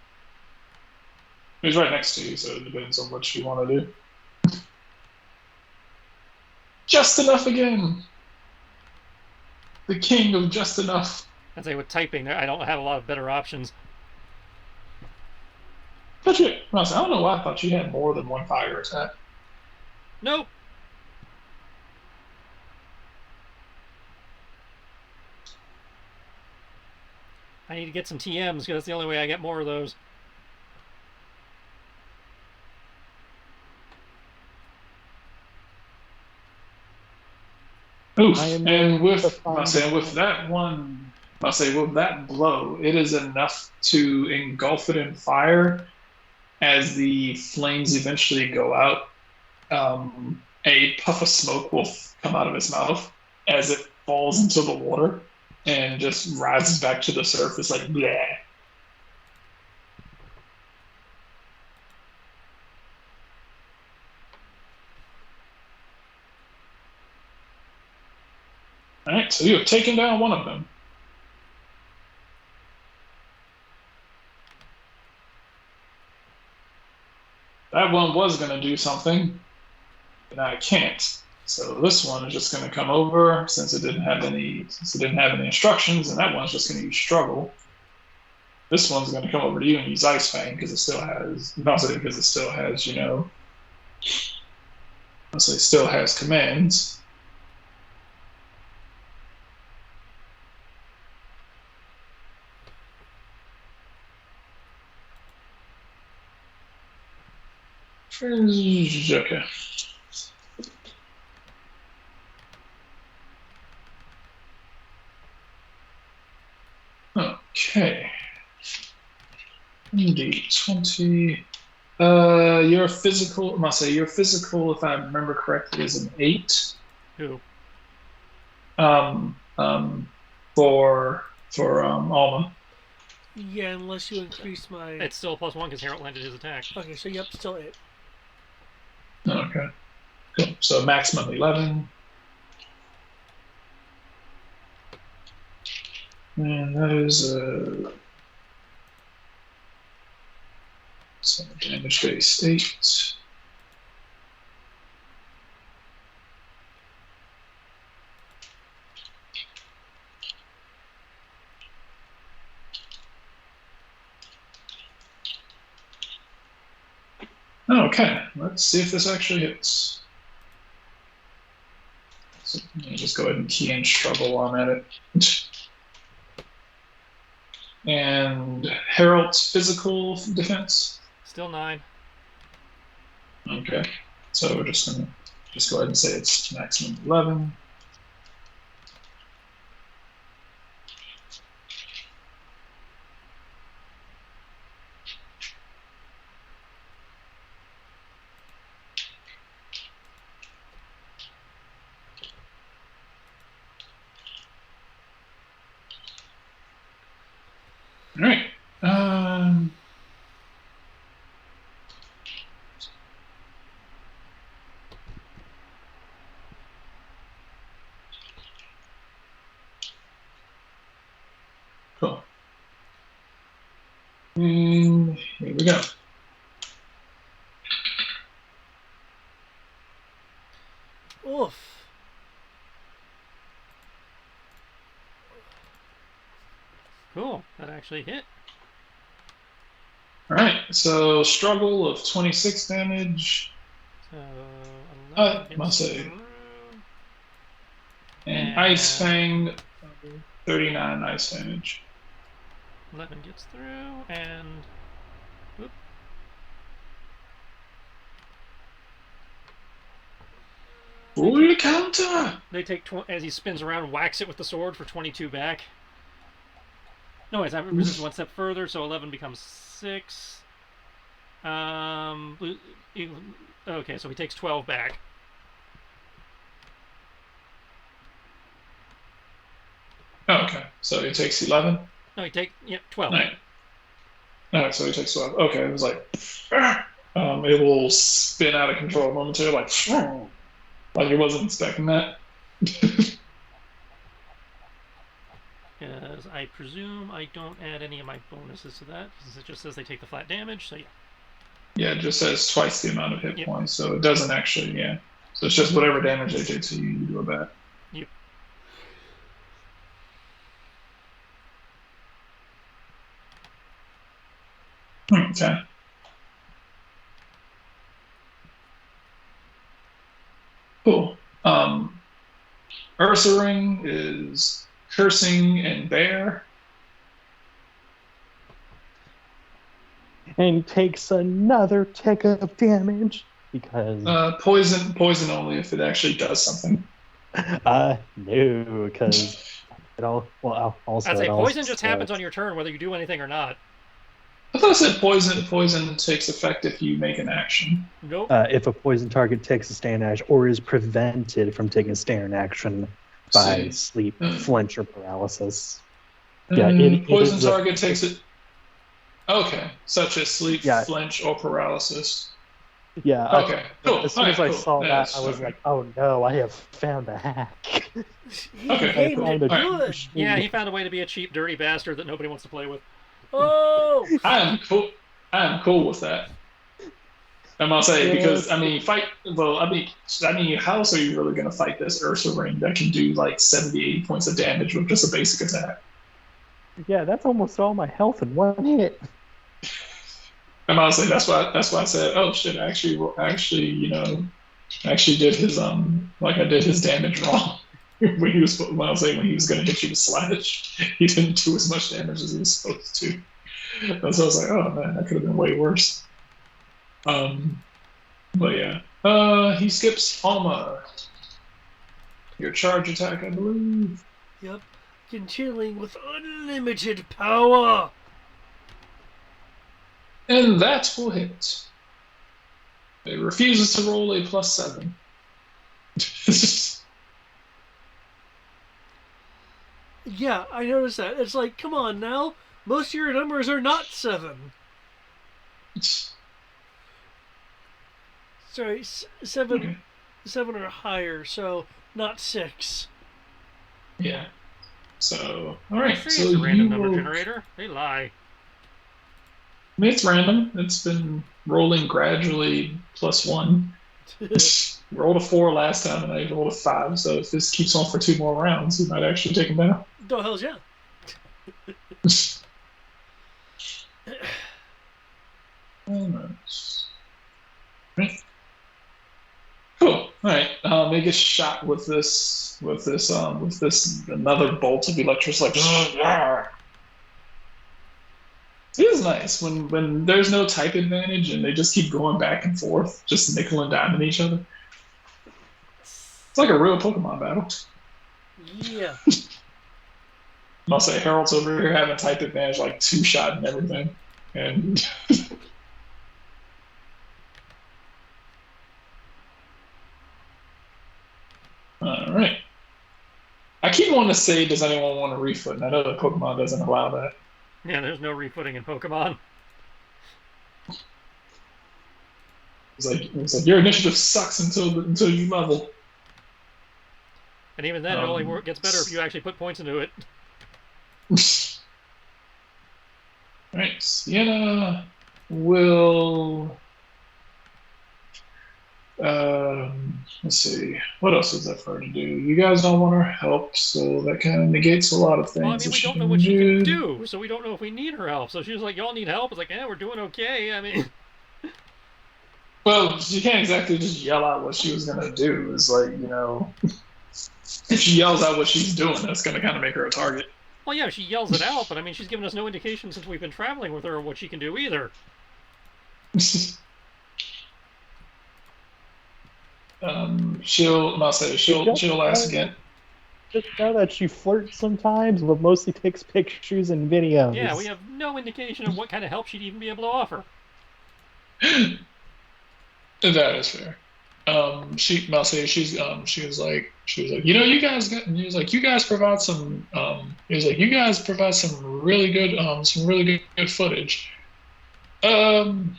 He's right next to you, so it depends on what you want to do. Just enough again. The king of just enough. I'd say with typing, I don't have a lot of better options. But you, I don't know why I thought you had more than one fire attack. Nope. I need to get some TMs because that's the only way I get more of those. Oof. I am And going to with find I say with that one, I say with that blow, it is enough to engulf it in fire as the flames eventually go out. A puff of smoke will come out of its mouth as it falls into the water and just rises back to the surface like bleh. All right, so you have taken down one of them. That one was going to do something, but now it can't. So this one is just going to come over since it didn't have any instructions, and that one's just going to use struggle. This one's going to come over to you and use Ice Fang because it still has, you know, it still has commands. Okay. Okay. Indeed, 20. Your physical, I must say, your physical, if I remember correctly, is an 8. Who? Um, um, for Alma. Yeah, unless you increase my. It's still a +1 because Harold landed his attack. Okay, so yep, still 8. Okay. Cool. So maximum 11. And that is so damage base 8. Okay, let's see if this actually hits. So let me just go ahead and key in struggle on it. And Harold's physical defense. Still 9. Okay, so we're just gonna go ahead and say it's maximum 11. All right. Cool. And here we go. Oof. Cool. That actually hit. All right. So struggle of 26 damage. So 11 Must hits say. through. And Ice Fang, 39 ice damage. 11 gets through, and whoop. Full counter. They take as he spins around, whacks it with the sword for 22 back. No, wait, I'm resisting one step further, so 11 becomes 6. Okay, so he takes 12 back. Okay, so it takes 11. No, you take 12. Alright. Alright, so he takes 12. Okay, it was like, it will spin out of control momentarily, like it wasn't expecting that. Because I presume I don't add any of my bonuses to that, because it just says they take the flat damage, so yeah. Yeah, it just says twice the amount of hit Yep. points, so it doesn't actually, yeah. So it's just whatever damage they take to you, you do a bet. Yep. Okay. Cool. Ursaring is cursing and bear. And takes another tick of damage because Poison only if it actually does something. no, because it all well also I'd say it poison also just happens on your turn, whether you do anything or not. I thought I said poison. Poison takes effect if you make an action. Nope. if a poison target takes a stand action or is prevented from taking a stand action by See. sleep, Hmm. flinch, or paralysis. Yeah, it Poison is target takes it. Okay, such as sleep, Yeah. flinch, or paralysis. Yeah. Okay, cool. As soon as I Alright, cool. saw that, Yes, I was okay. like, "Oh no, I have found a hack." He Okay. gained it Kinda good. Yeah, he found a way to be a cheap, dirty bastard that nobody wants to play with. Oh, I am cool. I am cool with that. I'm gonna say because I mean, how else are you really gonna fight this Ursa ring that can do like 70, 80 points of damage with just a basic attack? Yeah, that's almost all my health in one hit. I'm gonna say that's why I said, oh shit, I actually did his like I did his damage wrong. when I was saying when he was gonna hit you with slash, he didn't do as much damage as he was supposed to. And so I was like, oh man, that could have been way worse. But yeah. He skips Alma. Your charge attack, I believe. yep. Continuing with unlimited power. And that will hit. It refuses to roll a +7. Yeah, I noticed that. It's like, come on now. Most of your numbers are not 7. Sorry, 7, Okay. 7 or higher, so not 6. Yeah. So, all I right. say So it's a random you number will- generator. They lie. I mean, it's random. It's been rolling gradually +1. Rolled a 4 last time, and I rolled a 5. So if this keeps on for 2 more rounds, he might actually take him down. Oh, hells yeah. Right. Cool. All right. Make a shot with this another bolt of electricity. Like, it is nice when there's no type advantage and they just keep going back and forth, just nickel and diming each other. It's like a real Pokemon battle. Yeah. I'll say Harold's over here having type advantage, like 2-shot and everything, and all right. I keep wanting to say, does anyone want to refoot? And I know that Pokemon doesn't allow that. Yeah, there's no refooting in Pokemon. It's like your initiative sucks until you level. And even then, it only gets better if you actually put points into it. Alright, Sienna will. Let's see. What else is that for her to do? You guys don't want her help, so that kind of negates a lot of things. Well, I mean, that we she don't know can what she can do, so we don't know if we need her help. So she was like, y'all need help? It's like, yeah, we're doing okay. I mean... Well, you can't exactly just yell out what she was going to do. It's like, if she yells out what she's doing, that's going to kind of make her a target. Well, yeah, she yells it out, but I mean, she's given us no indication since we've been traveling with her of what she can do either. She'll ask again. Just know that she flirts sometimes, but mostly takes pictures and videos. Yeah, we have no indication of what kind of help she'd even be able to offer. That is fair. she was like, you know, you guys got, he was like, you guys provide some, he was like, you guys provide some really good footage. Um,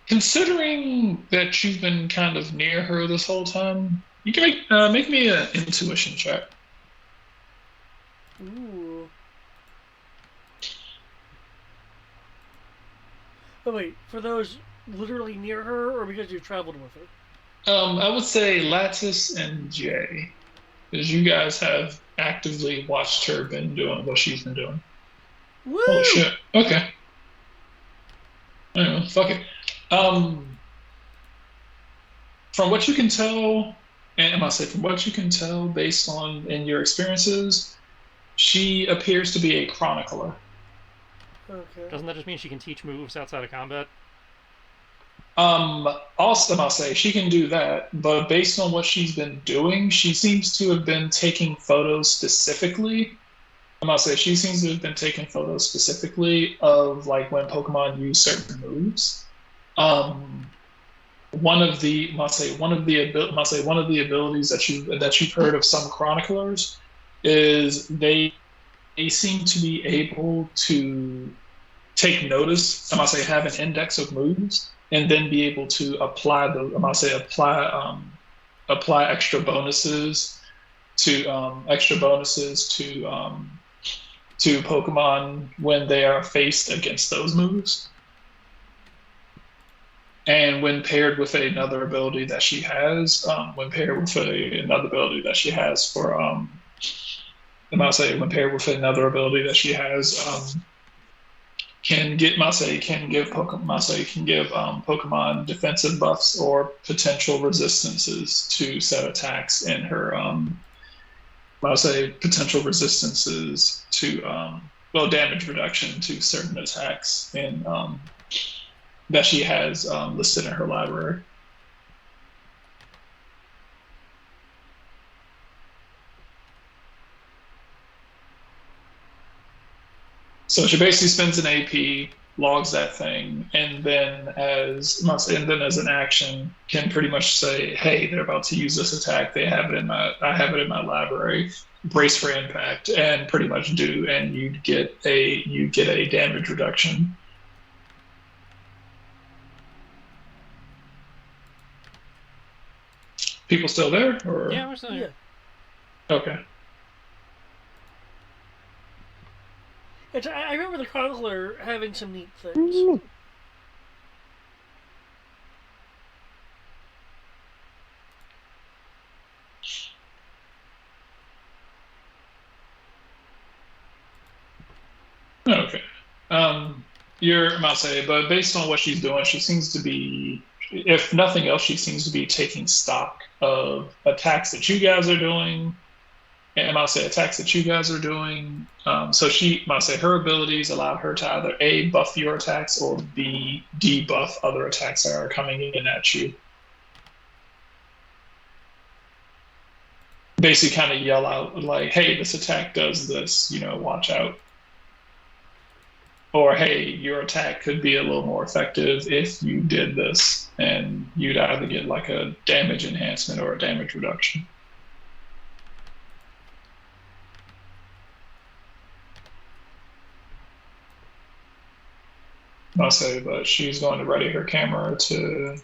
Considering that you've been kind of near her this whole time, you can make me an intuition check. Ooh. Oh wait, for those literally near her, or because you've traveled with her? I would say Lattice and Jay, because you guys have actively watched her been doing what she's been doing. Holy Woo! shit. Okay. Anyway, fuck it. Um, from what you can tell, and I must say, from what you can tell based on in your experiences, she appears to be a chronicler. Okay. Doesn't that just mean she can teach moves outside of combat? Um, also, I'll say she can do that, but based on what she's been doing, she seems to have been taking photos specifically. I'll say she seems to have been taking photos specifically of like when Pokemon use certain moves. Um, I'll say one of the abilities that you've heard of some chroniclers is they seem to be able to take notice. I might say have an index of moves and then be able to apply the I might say apply extra bonuses to Pokemon when they are faced against those moves. And when paired with another ability that she has, when paired with another ability that she has for I might say when paired with another ability that she has, can give Pokemon defensive buffs or potential resistances to set attacks in her I'll say potential resistances to damage reduction to certain attacks in that she has listed in her library. So she basically spends an AP, logs that thing, and then as an action can pretty much say, "Hey, they're about to use this attack. I have it in my library. Brace for impact," and pretty much do, and you get a damage reduction. People still there, Yeah, or we're still Yeah. here. okay? I remember the chronicler having some neat things. Okay. You're about to say, but based on what she's doing, she seems to be, if nothing else, she seems to be taking stock of attacks that you guys are doing. And I'll say attacks that you guys are doing. So she might say her abilities allow her to either A, buff your attacks, or B, debuff other attacks that are coming in at you. Basically, kind of yell out like, "Hey, this attack does this. You know, watch out." Or hey, your attack could be a little more effective if you did this, and you'd either get like a damage enhancement or a damage reduction. I'll say, but she's going to ready her camera to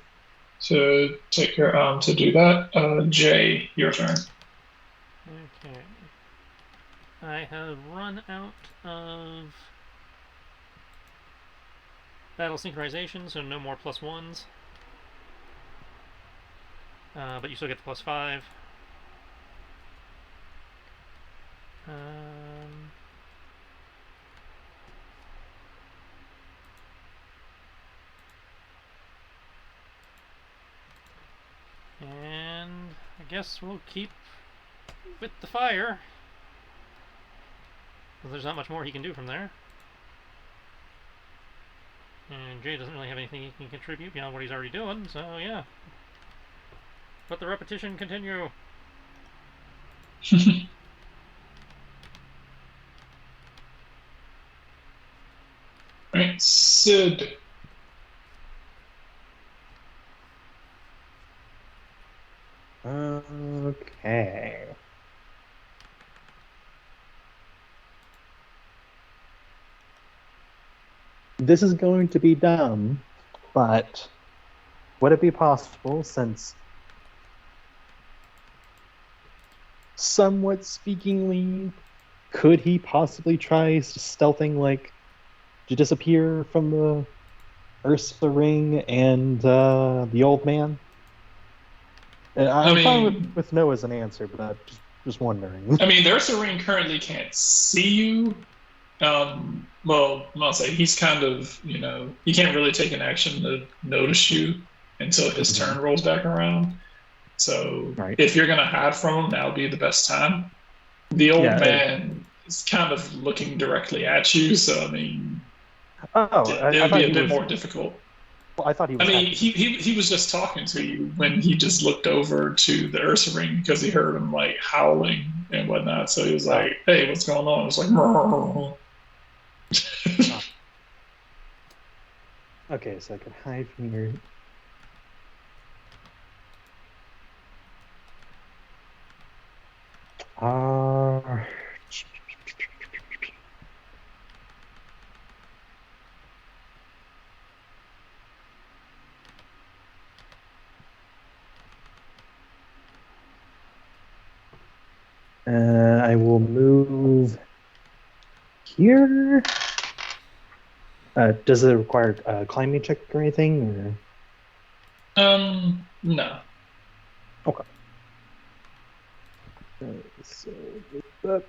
take her to do that. Jay, your turn. Okay. I have run out of battle synchronization, so no more plus ones. But you still get the plus 5. And I guess we'll keep with the fire. There's not much more he can do from there. And Jay doesn't really have anything he can contribute beyond what he's already doing, so yeah. Let the repetition continue. Right, Sid. this is going to be dumb, but would it be possible, since somewhat speakingly, could he possibly try stealthing, like, to disappear from the Ursa ring and the old man? I I'm fine mean, with no as an answer, but I'm just wondering. I mean, the Ursa Ring currently can't see you. Well, I'll say he's kind of, he can't really take an action to notice you until his turn rolls back around. So Right. if you're gonna hide from him, that'll be the best time. The old man is kind of looking directly at you, so I mean, it would be a bit more difficult. Well, I thought he was. I mean, he was just talking to you when he just looked over to the Ursa Ring because he heard him like howling and whatnot. So he was like, "Hey, what's going on?" It was like, "Murr." Okay, so I could hide from your. I will move here. Does it require a climbing check or anything? Or? No. Okay. So with that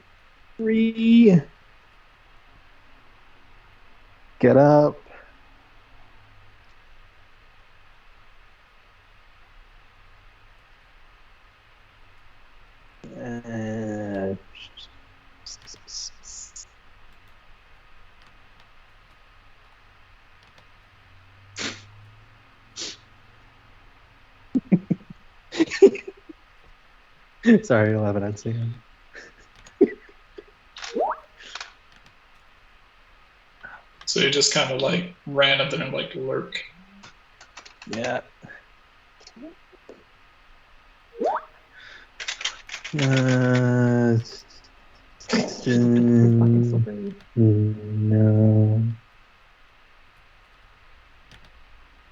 3. Get up. Sorry, 11 I'd say. So you just kind of like ran up there and like lurk. Yeah. No.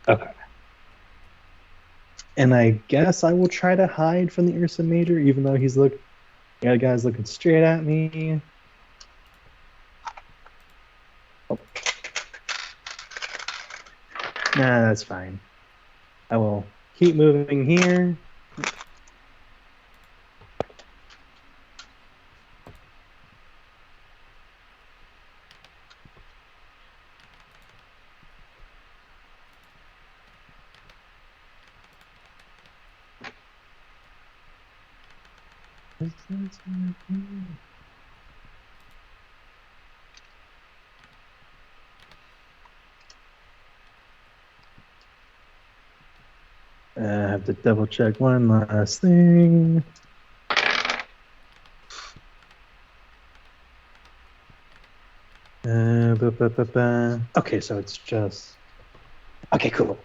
Okay. And I guess I will try to hide from the Ursa Major, even though the other guy's looking straight at me. Oh. Nah, that's fine. I will keep moving here. I have to double check one last thing. Okay, so it's just... Okay, cool.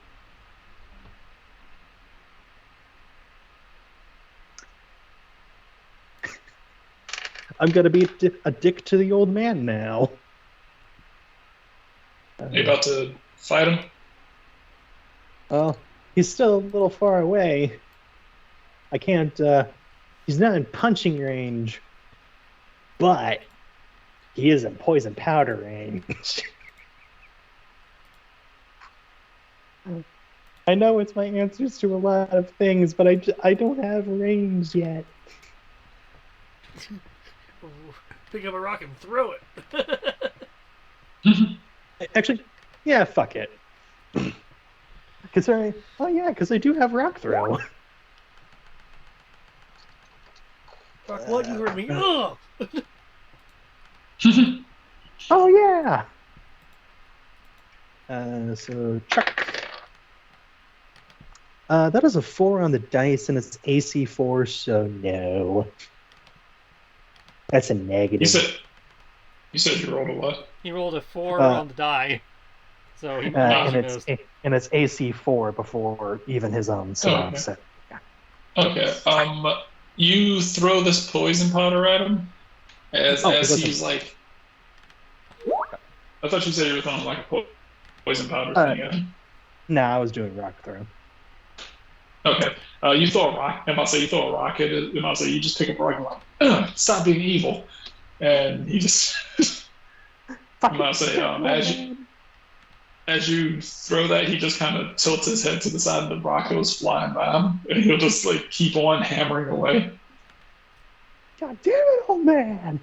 I'm gonna be a dick to the old man now. Are you about to fight him? Well, he's still a little far away. I can't, he's not in punching range, but he is in poison powder range. I know it's my answers to a lot of things, but I don't have range yet. Pick up a rock and throw it. Actually, yeah, fuck it. Because I do have rock throw. Rock what? You heard me. Ugh! Oh yeah. So Chuck. That is a 4 on the dice, and it's AC 4, so no. That's a negative. You said you rolled a what? He rolled a 4 on the die, so he missed. And it's AC 4 before even his own. So, okay. So yeah. Okay. You throw this poison powder at him as he's like. I thought you said you were throwing like a poison powder Uh, thing at him. nah, I was doing rock throw. Okay. You throw a rock. I'm about to say you throw a rock at it. I'm about to say you just pick up a rock and like, stop being evil. And he just, I'm Fucking about to say, Scarecrow, man. as you throw that, he just kind of tilts his head to the side, and the rock goes flying by him, and he'll just like keep on hammering away. God damn it, old man.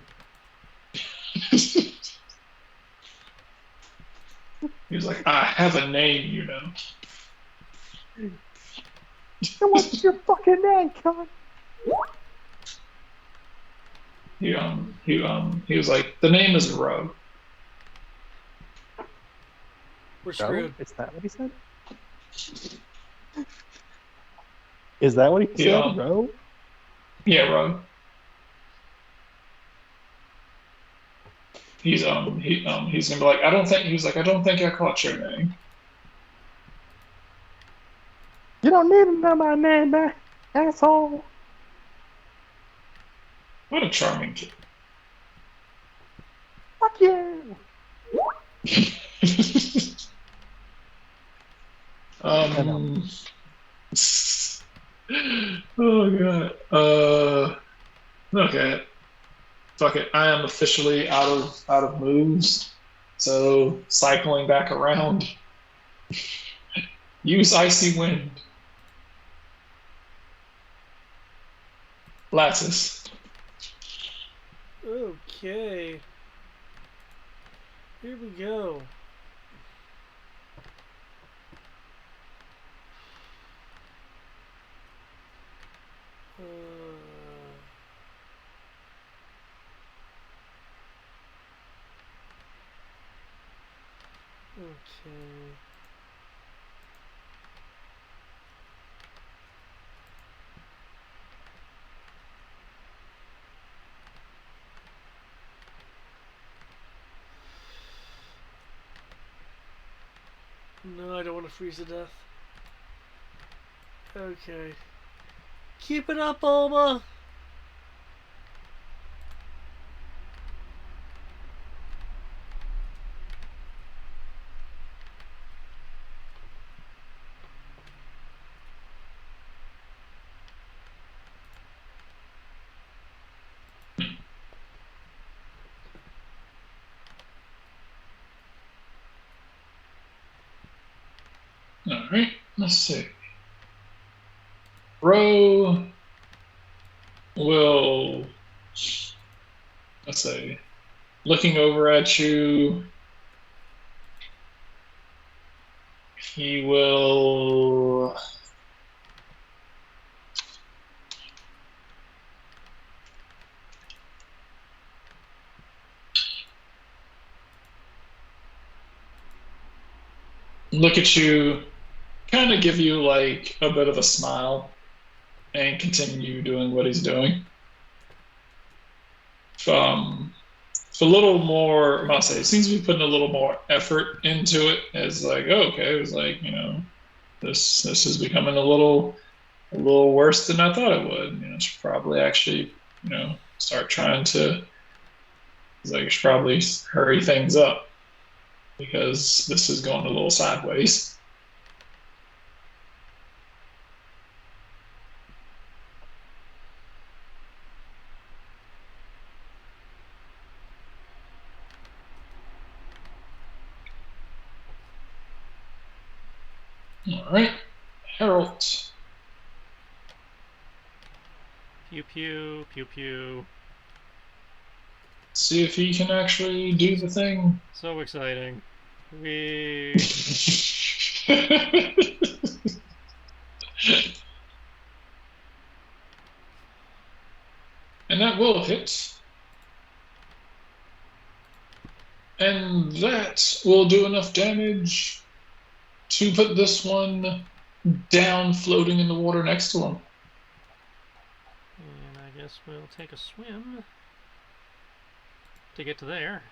He's like, I have a name, you know. And what's your fucking name, cunt? He was like, the name is Rogue. We're Bro, screwed. is that what he said? Is that what he He said, bro? Yeah, Rogue. He's gonna be like, I don't think he was like, I don't think I caught your name. You don't need to know my name, man, asshole. What a charming kid. Fuck you. um. Oh god. Okay. Fuck it. I am officially out of moves. So cycling back around. Use icy wind. Lattice. Okay. Here we go. Uh, okay. No, I don't want to freeze to death. Okay. Keep it up, Bulma! All right. Let's see. Ro will, let's say, looking over at you, he will. Look at you, kind of give you like a bit of a smile, and continue doing what he's doing. Um, it's a little more, I must say, it seems to be putting a little more effort into it. It's like, oh, okay, it was like, this is becoming a little worse than I thought it would. Should probably actually, start trying to. It's like, you should probably hurry things up because this is going a little sideways. All right, Harold. Pew pew, pew pew. See if he can actually do the thing. So exciting. We. And that will hit. And that will do enough damage to put this one down, floating in the water next to him. And I guess we'll take a swim to get to there.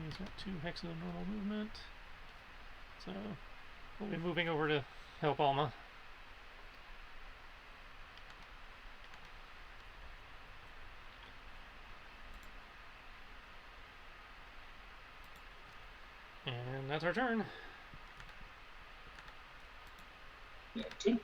He's got 2 hexes of normal movement. So we'll be moving over to help Alma. And that's our turn. Okay.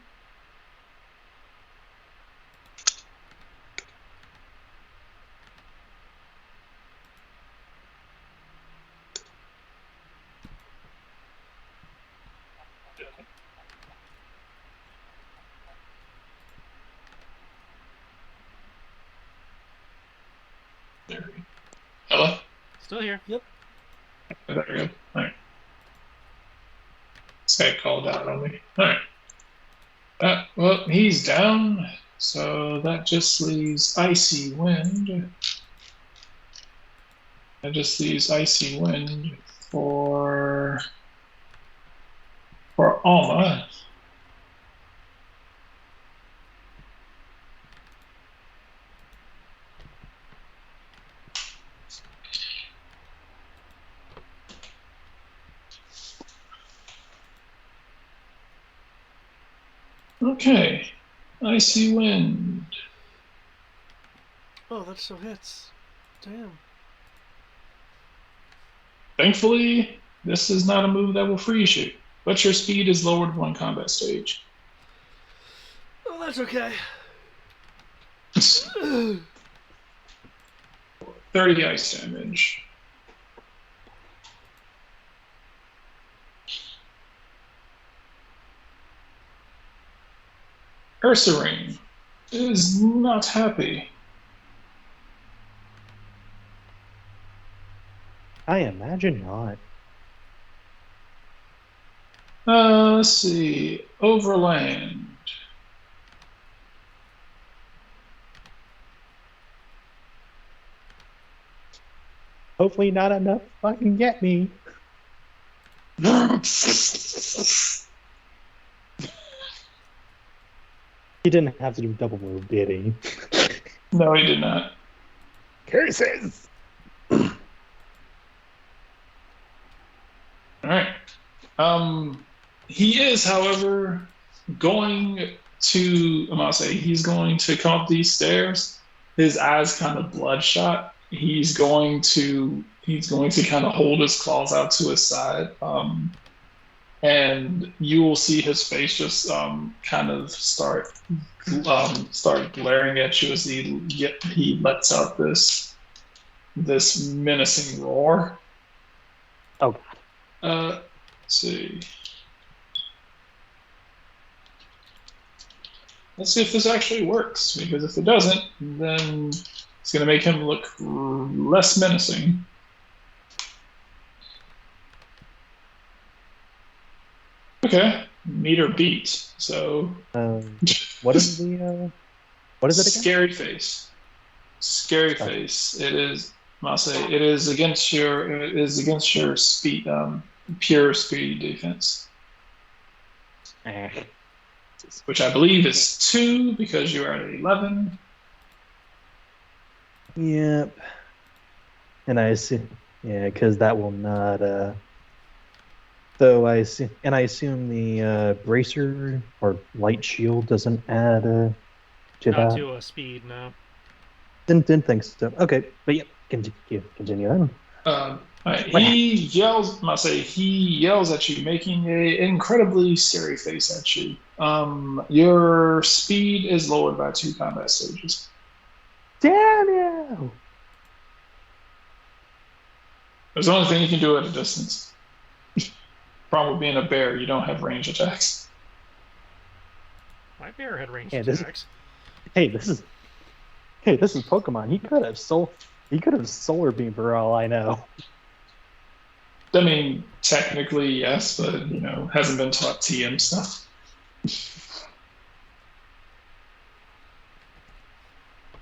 There we go. Hello? Still here. Yep. There we go. All right. This guy called out on me. All right. Well, he's down, so that just leaves Icy Wind. That just leaves Icy Wind for Alma. Okay, Icy Wind. Oh, that still hits. Damn. Thankfully, this is not a move that will freeze you, but your speed is lowered one combat stage. Oh, that's okay. 30 ice damage. Ursaring is not happy. I imagine not. Let's see. Overland. Hopefully not enough to fucking get me. He didn't have to do double move, did he? No, he did not. Curses! All right. He is, however, going to, I'm gonna say, he's going to come up these stairs. His eyes kind of bloodshot. He's going to kind of hold his claws out to his side. And you will see his face just kind of start glaring at you as he lets out this menacing roar. Oh, Let's see. Let's see if this actually works, because if it doesn't, then it's going to make him look less menacing. Okay, meter beat. So what is the what is it again? Scary face. Scary face. It is. I'll say it is against your speed, pure speed defense, which I believe is 2 because you are at 11. Yep. And I assume, yeah, because that will not. So I assume, and I assume the bracer or light shield doesn't add to Not that. to a speed, no. Didn't think so. Okay, but yeah, continue on. He yells. He yells at you, making an incredibly scary face at you. Your speed is lowered by 2 combat stages. Damn you! It's the only thing you can do at a distance. Problem with being a bear, you don't have range attacks. My bear had ranged Yeah, attacks. This is Pokemon. He could have solar beam for all I know. I mean, technically yes, but hasn't been taught TM stuff.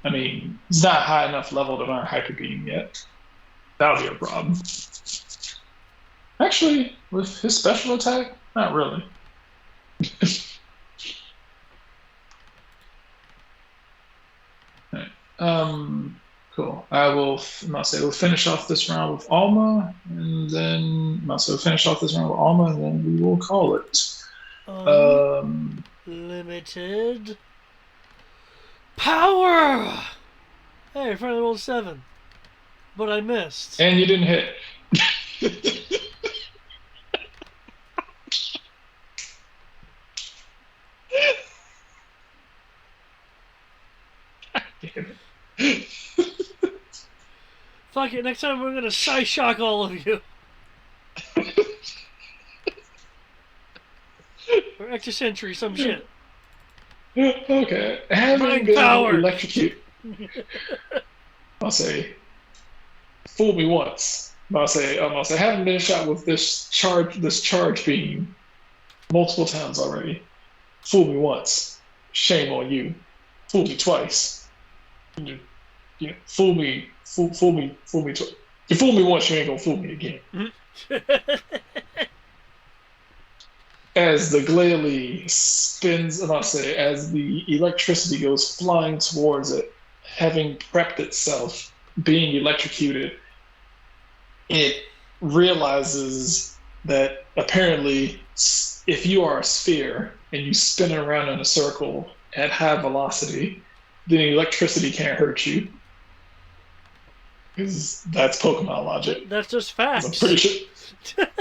I mean, he's not high enough level to learn Hyper Beam yet. That'll be a problem. Actually, with his special attack, not really. Right. Cool. We'll finish off this round with Alma, and then we will call it. Um, Unlimited power. Hey, I finally rolled 7, but I missed. and you didn't hit. Damn it. Fuck it. Next time we're gonna shock all of you. Or extra century, some shit. Okay. Having Mind been power. electrocuted, I'll say, fool me once. I'll say, having been shot with this charge beam multiple times already. Fool me once, shame on you. Fool me twice. Fool me, fool me twice. You fool me once, you ain't gonna fool me again. As the glalie spins, and I'll say, as the electricity goes flying towards it, having prepped itself, being electrocuted, it realizes that apparently, if you are a sphere and you spin around in a circle at high velocity, then electricity can't hurt you. Because that's Pokemon logic. That's just 'Cause facts. I'm pretty sure.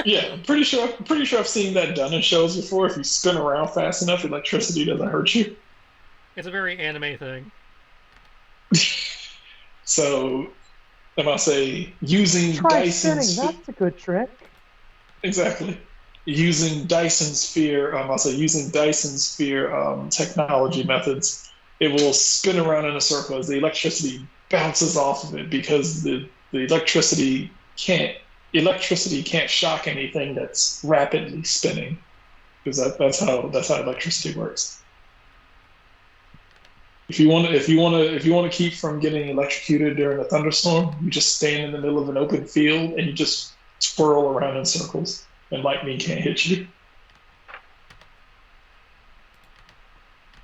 Yeah, I'm pretty sure I've seen that done in shows before. If you spin around fast enough, electricity doesn't hurt you. It's a very anime thing. So I must say, using Try spinning. Dyson's That's a good trick. exactly using Dyson Sphere. I must say, using Dyson Sphere technology methods, it will spin around in a circle as the electricity bounces off of it because the electricity can't shock anything that's rapidly spinning because that's how electricity works. If you want to keep from getting electrocuted during a thunderstorm, you just stand in the middle of an open field and you just twirl around in circles, and lightning can't hit you.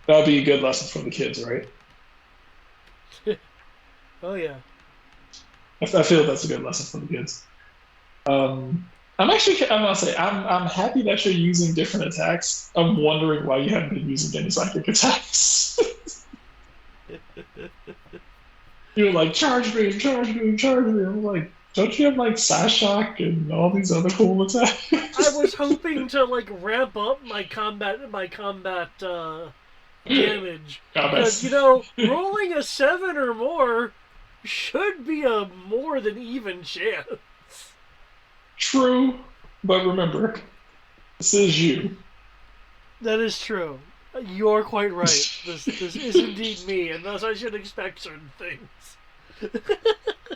That'll be a good lesson for the kids, right? Oh yeah. I feel that's a good lesson for the kids. I'm gonna say, I'm happy that you're using different attacks. I'm wondering why you haven't been using any psychic attacks. You're like, charge beam, charge beam, charge beam. I'm like, don't you have like Psyshock and all these other cool attacks? I was hoping to like ramp up my combat damage because rolling a 7 or more should be a more than even chance. True, but remember, this is you. That is true. You're quite right. This is indeed me, and thus I should expect certain things.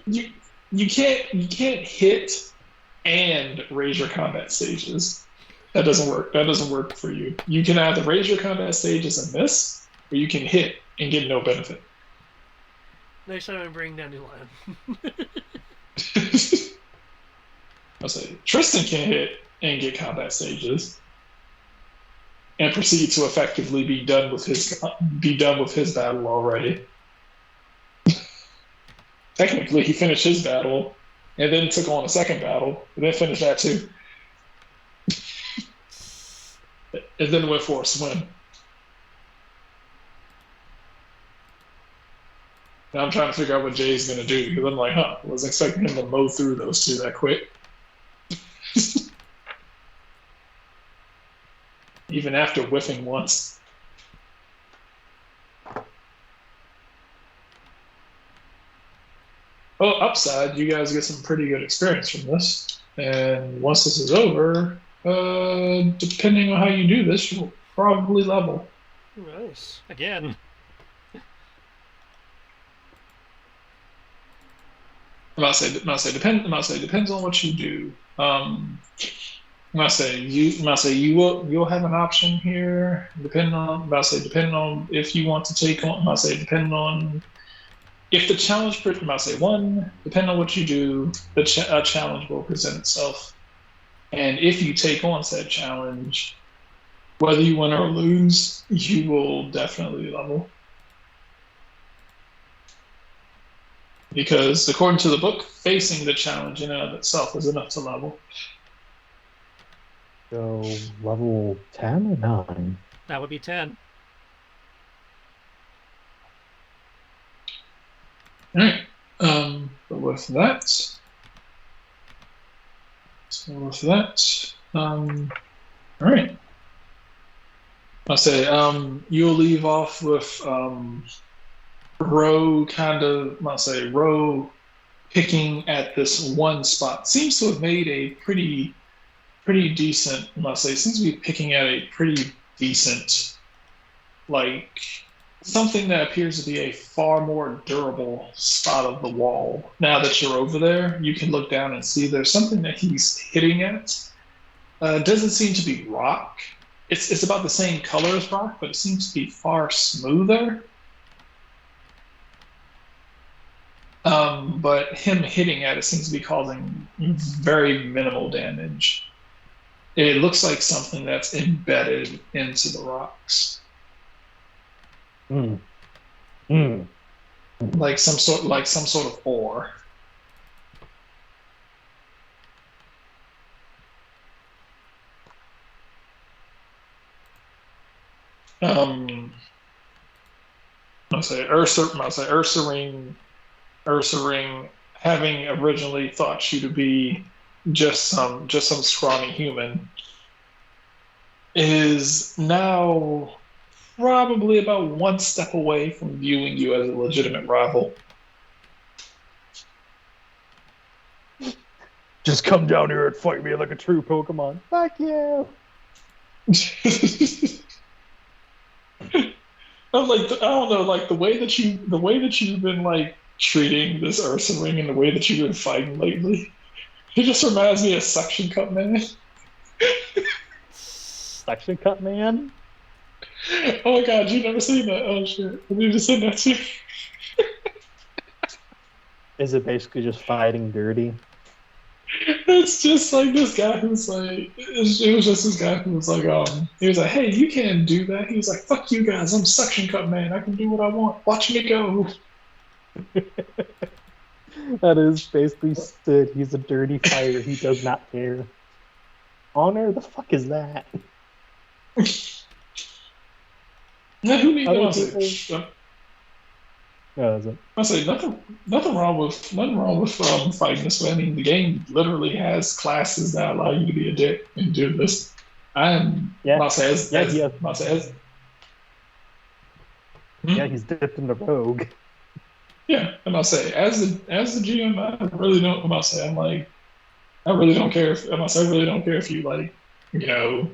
You can't hit and raise your combat stages. That doesn't work. That doesn't work for you. You can either raise your combat stages and miss, or you can hit and get no benefit. Next time I bring Dandelion. I'll say Tristan can hit and get combat stages, and proceed to effectively be done with his battle already. Technically, he finished his battle, and then took on a second battle, and then finished that too, and then went for a swim. Now I'm trying to figure out what Jay's gonna do because I'm like, I wasn't expecting him to mow through those two that quick. Even after whiffing once. Well, upside, you guys get some pretty good experience from this. And once this is over, depending on how you do this, you'll probably level. Nice. Again. Depends on what you do. You'll have an option here, depending on if you want to take on. Depending on if the challenge. Depending on what you do, a challenge will present itself, and if you take on said challenge, whether you win or lose, you will definitely level. Because according to the book, facing the challenge in and of itself is enough to level. So level 10 or 9? That would be 10. All right. But with that, all right. I'll say, you'll leave off with Row kind of, I'll say, Row picking at this one spot. Seems to have made a pretty decent, I'll say, seems to be picking at a pretty decent, like, something that appears to be a far more durable spot of the wall. Now that you're over there, you can look down and see there's something that he's hitting at. It doesn't seem to be rock. It's about the same color as rock, but it seems to be far smoother. But him hitting at it seems to be causing very minimal damage. It looks like something that's embedded into the rocks, Hmm. Hmm. like some sort of ore. Um, I'll say Ursa Ring, having originally thought you to be just some scrawny human, is now probably about one step away from viewing you as a legitimate rival. Just come down here and fight me like a true Pokemon. Fuck you. I'm like, I don't know, like the way that you've been like treating this Ursa Ring and the way that you've been fighting lately, it just reminds me of Suction Cup Man. Suction Cup Man? Oh my god, you never seen that? Oh shit, I need to send that to you. Is it basically just fighting dirty? It's just like this guy who's like, it was just this guy who was like, he was like, hey, you can't do that. He was like, fuck you guys, I'm Suction Cup Man. I can do what I want. Watch me go. That is basically Sid. He's a dirty fighter. He does not care. Honor? The fuck is that? Now, who needs Other to people. No, is it? I say nothing wrong with fighting this way. I mean, the game literally has classes that allow you to be a dick and do this. I'm Yeah. about to say as, Yeah, as, he has. about to say as Yeah, he's dipped into rogue. yeah. I'm about to say as the GM, I really don't. I'm about to say I'm like I really don't care if I'm about to say I really don't care if you like you know.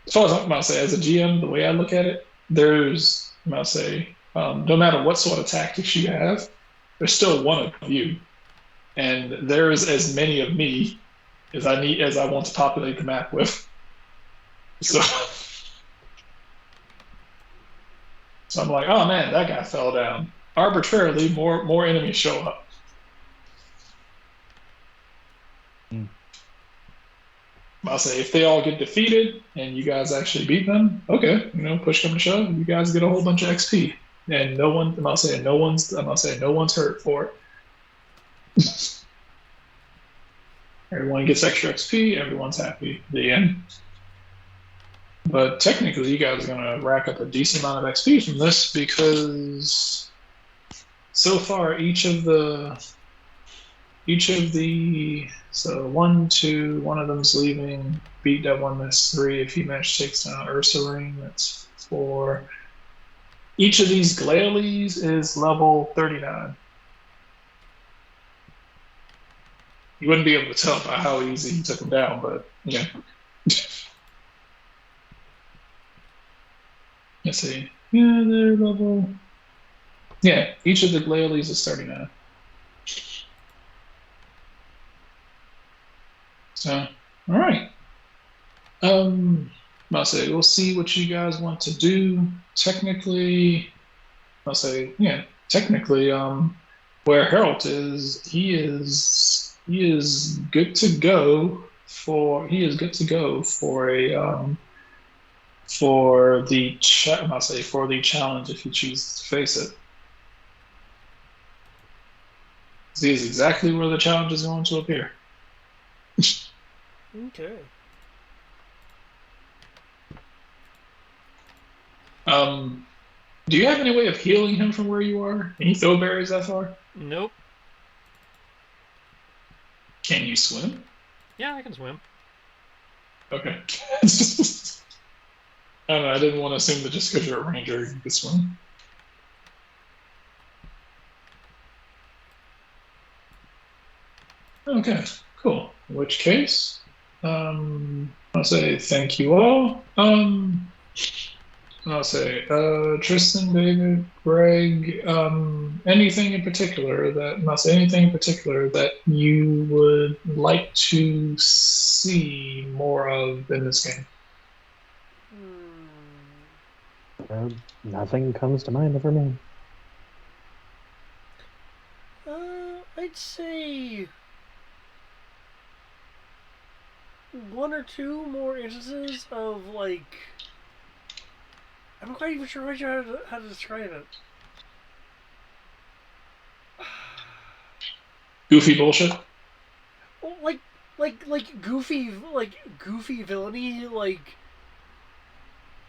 As far as I'm about to say as a GM, the way I look at it, there's I'm about to say no matter what sort of tactics you have, there's still one of you, and there's as many of me as I want to populate the map with. So, so I'm like, oh man, that guy fell down. Arbitrarily, more enemies show up. Hmm. I'll say if they all get defeated and you guys actually beat them, okay, push come to shove, you guys get a whole bunch of XP, and no one. I'm not saying no one's hurt for it. Everyone gets extra XP. Everyone's happy. The end. But technically, you guys are gonna rack up a decent amount of XP from this because so far each of the so one of them's leaving. Beat that one. That's 3. If you match takes down Ursa Ring, that's 4. Each of these Glalie is level 39. You wouldn't be able to tell by how easy he took them down, but yeah. Let's see. Yeah, they're level. Yeah, each of the Glalie is 39. So, all right. I'll say we'll see what you guys want to do. Technically, I'll say technically, where Harold is, he is good to go for a I'll say for the challenge if he chooses to face it. He is exactly where the challenge is going to appear. Okay. Do you have any way of healing him from where you are? Can you throw berries that far? Nope. Can you swim? Yeah, I can swim. Okay. I don't know, I didn't want to assume that just because you're a ranger, you could swim. Okay, cool. In which case, I'll say thank you all. I'll say, Tristan, David, Greg, anything in particular I'll say anything in particular that you would like to see more of in this game? Nothing comes to mind for me. I'd say one or two more instances of like I'm not quite even sure how to describe it. Goofy bullshit? Well, like goofy villainy, like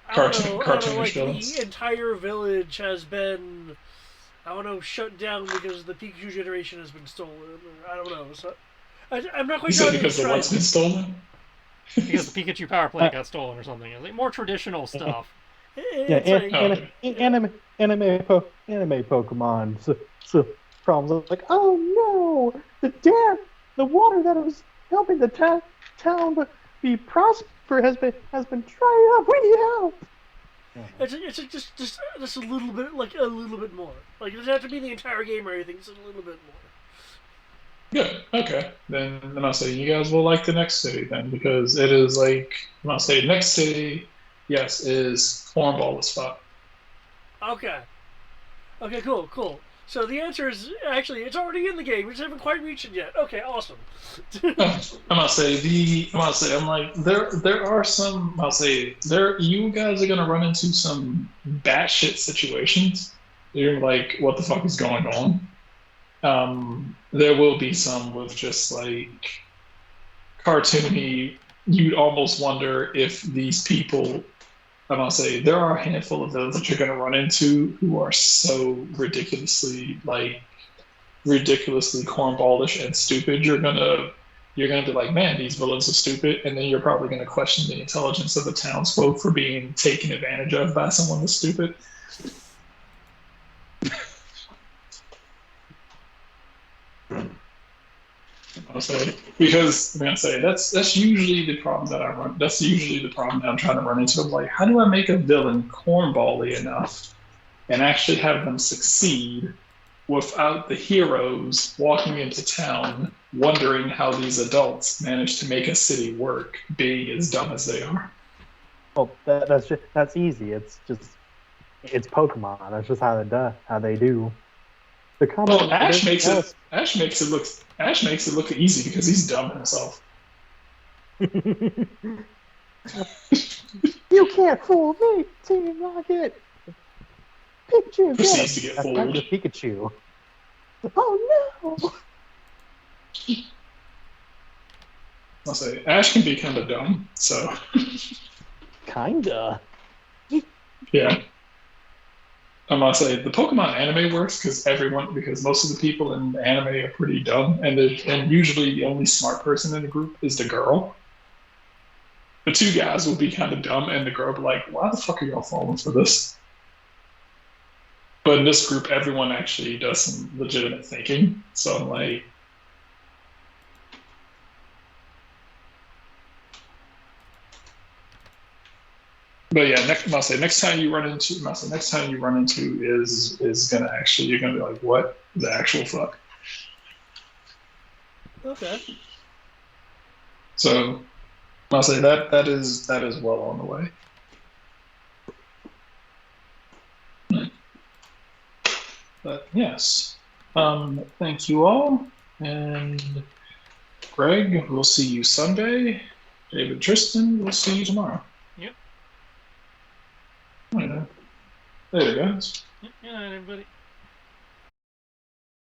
I don't know, Cartoonish like villains? the entire village has been, I don't know, shut down because the Pikachu generation has been stolen, or I don't know. So I'm not You quite sure said how to because the describe what's been it. stolen? Because the Pikachu power plant got stolen or something. Like more traditional stuff. Yeah, It's like, Oh, okay. anime Pokemon. So problems like, oh no, the water that was helping the town be prosper has been dried up. We need help. it's just a little bit, like a little bit more. Like it doesn't have to be the entire game or anything. Just a little bit more. Good. Okay. Then I'll say you guys will like the next city then, because it is like I'll say next city, yes, is cornball as fuck. Okay. Okay. Cool. So the answer is actually it's already in the game. We just haven't quite reached it yet. Okay. Awesome. I'm like there are some I'll say there you guys are gonna run into some batshit situations. You're like, what the fuck is going on? There will be some with just like cartoony. You'd almost wonder if these people. And I'll say there are a handful of those that you're going to run into who are so ridiculously cornballish and stupid. You're gonna be like, man, these villains are stupid, and then you're probably going to question the intelligence of the townsfolk for being taken advantage of by someone that's stupid. I'll say because I'm gonna say that's usually the problem that I run. That's usually the problem that I'm trying to run into. I'm like, how do I make a villain cornbally enough and actually have them succeed without the heroes walking into town wondering how these adults manage to make a city work, being as dumb as they are? Well, that's easy. It's Pokemon. That's just how they do. The combat. Well, Ash makes it look easy because he's dumb himself. You can't fool me, Team Rocket. Pikachu, Proceeds to get that's not fooled. the Pikachu. Oh no! I'll say Ash can be kind of dumb, so Kinda. yeah. I'm gonna say the Pokemon anime works because most of the people in the anime are pretty dumb, and usually the only smart person in the group is the girl. The two guys will be kind of dumb, and the girl will be like, "Why the fuck are y'all falling for this?" But in this group, everyone actually does some legitimate thinking. So I'm like, but yeah, next time you run into is gonna actually you're gonna be like, what the actual fuck? Okay. So I'll say that is well on the way. But yes, thank you all, and Greg, we'll see you Sunday. David, Tristan, we'll see you tomorrow. Yep. Later, guys. Good night, everybody.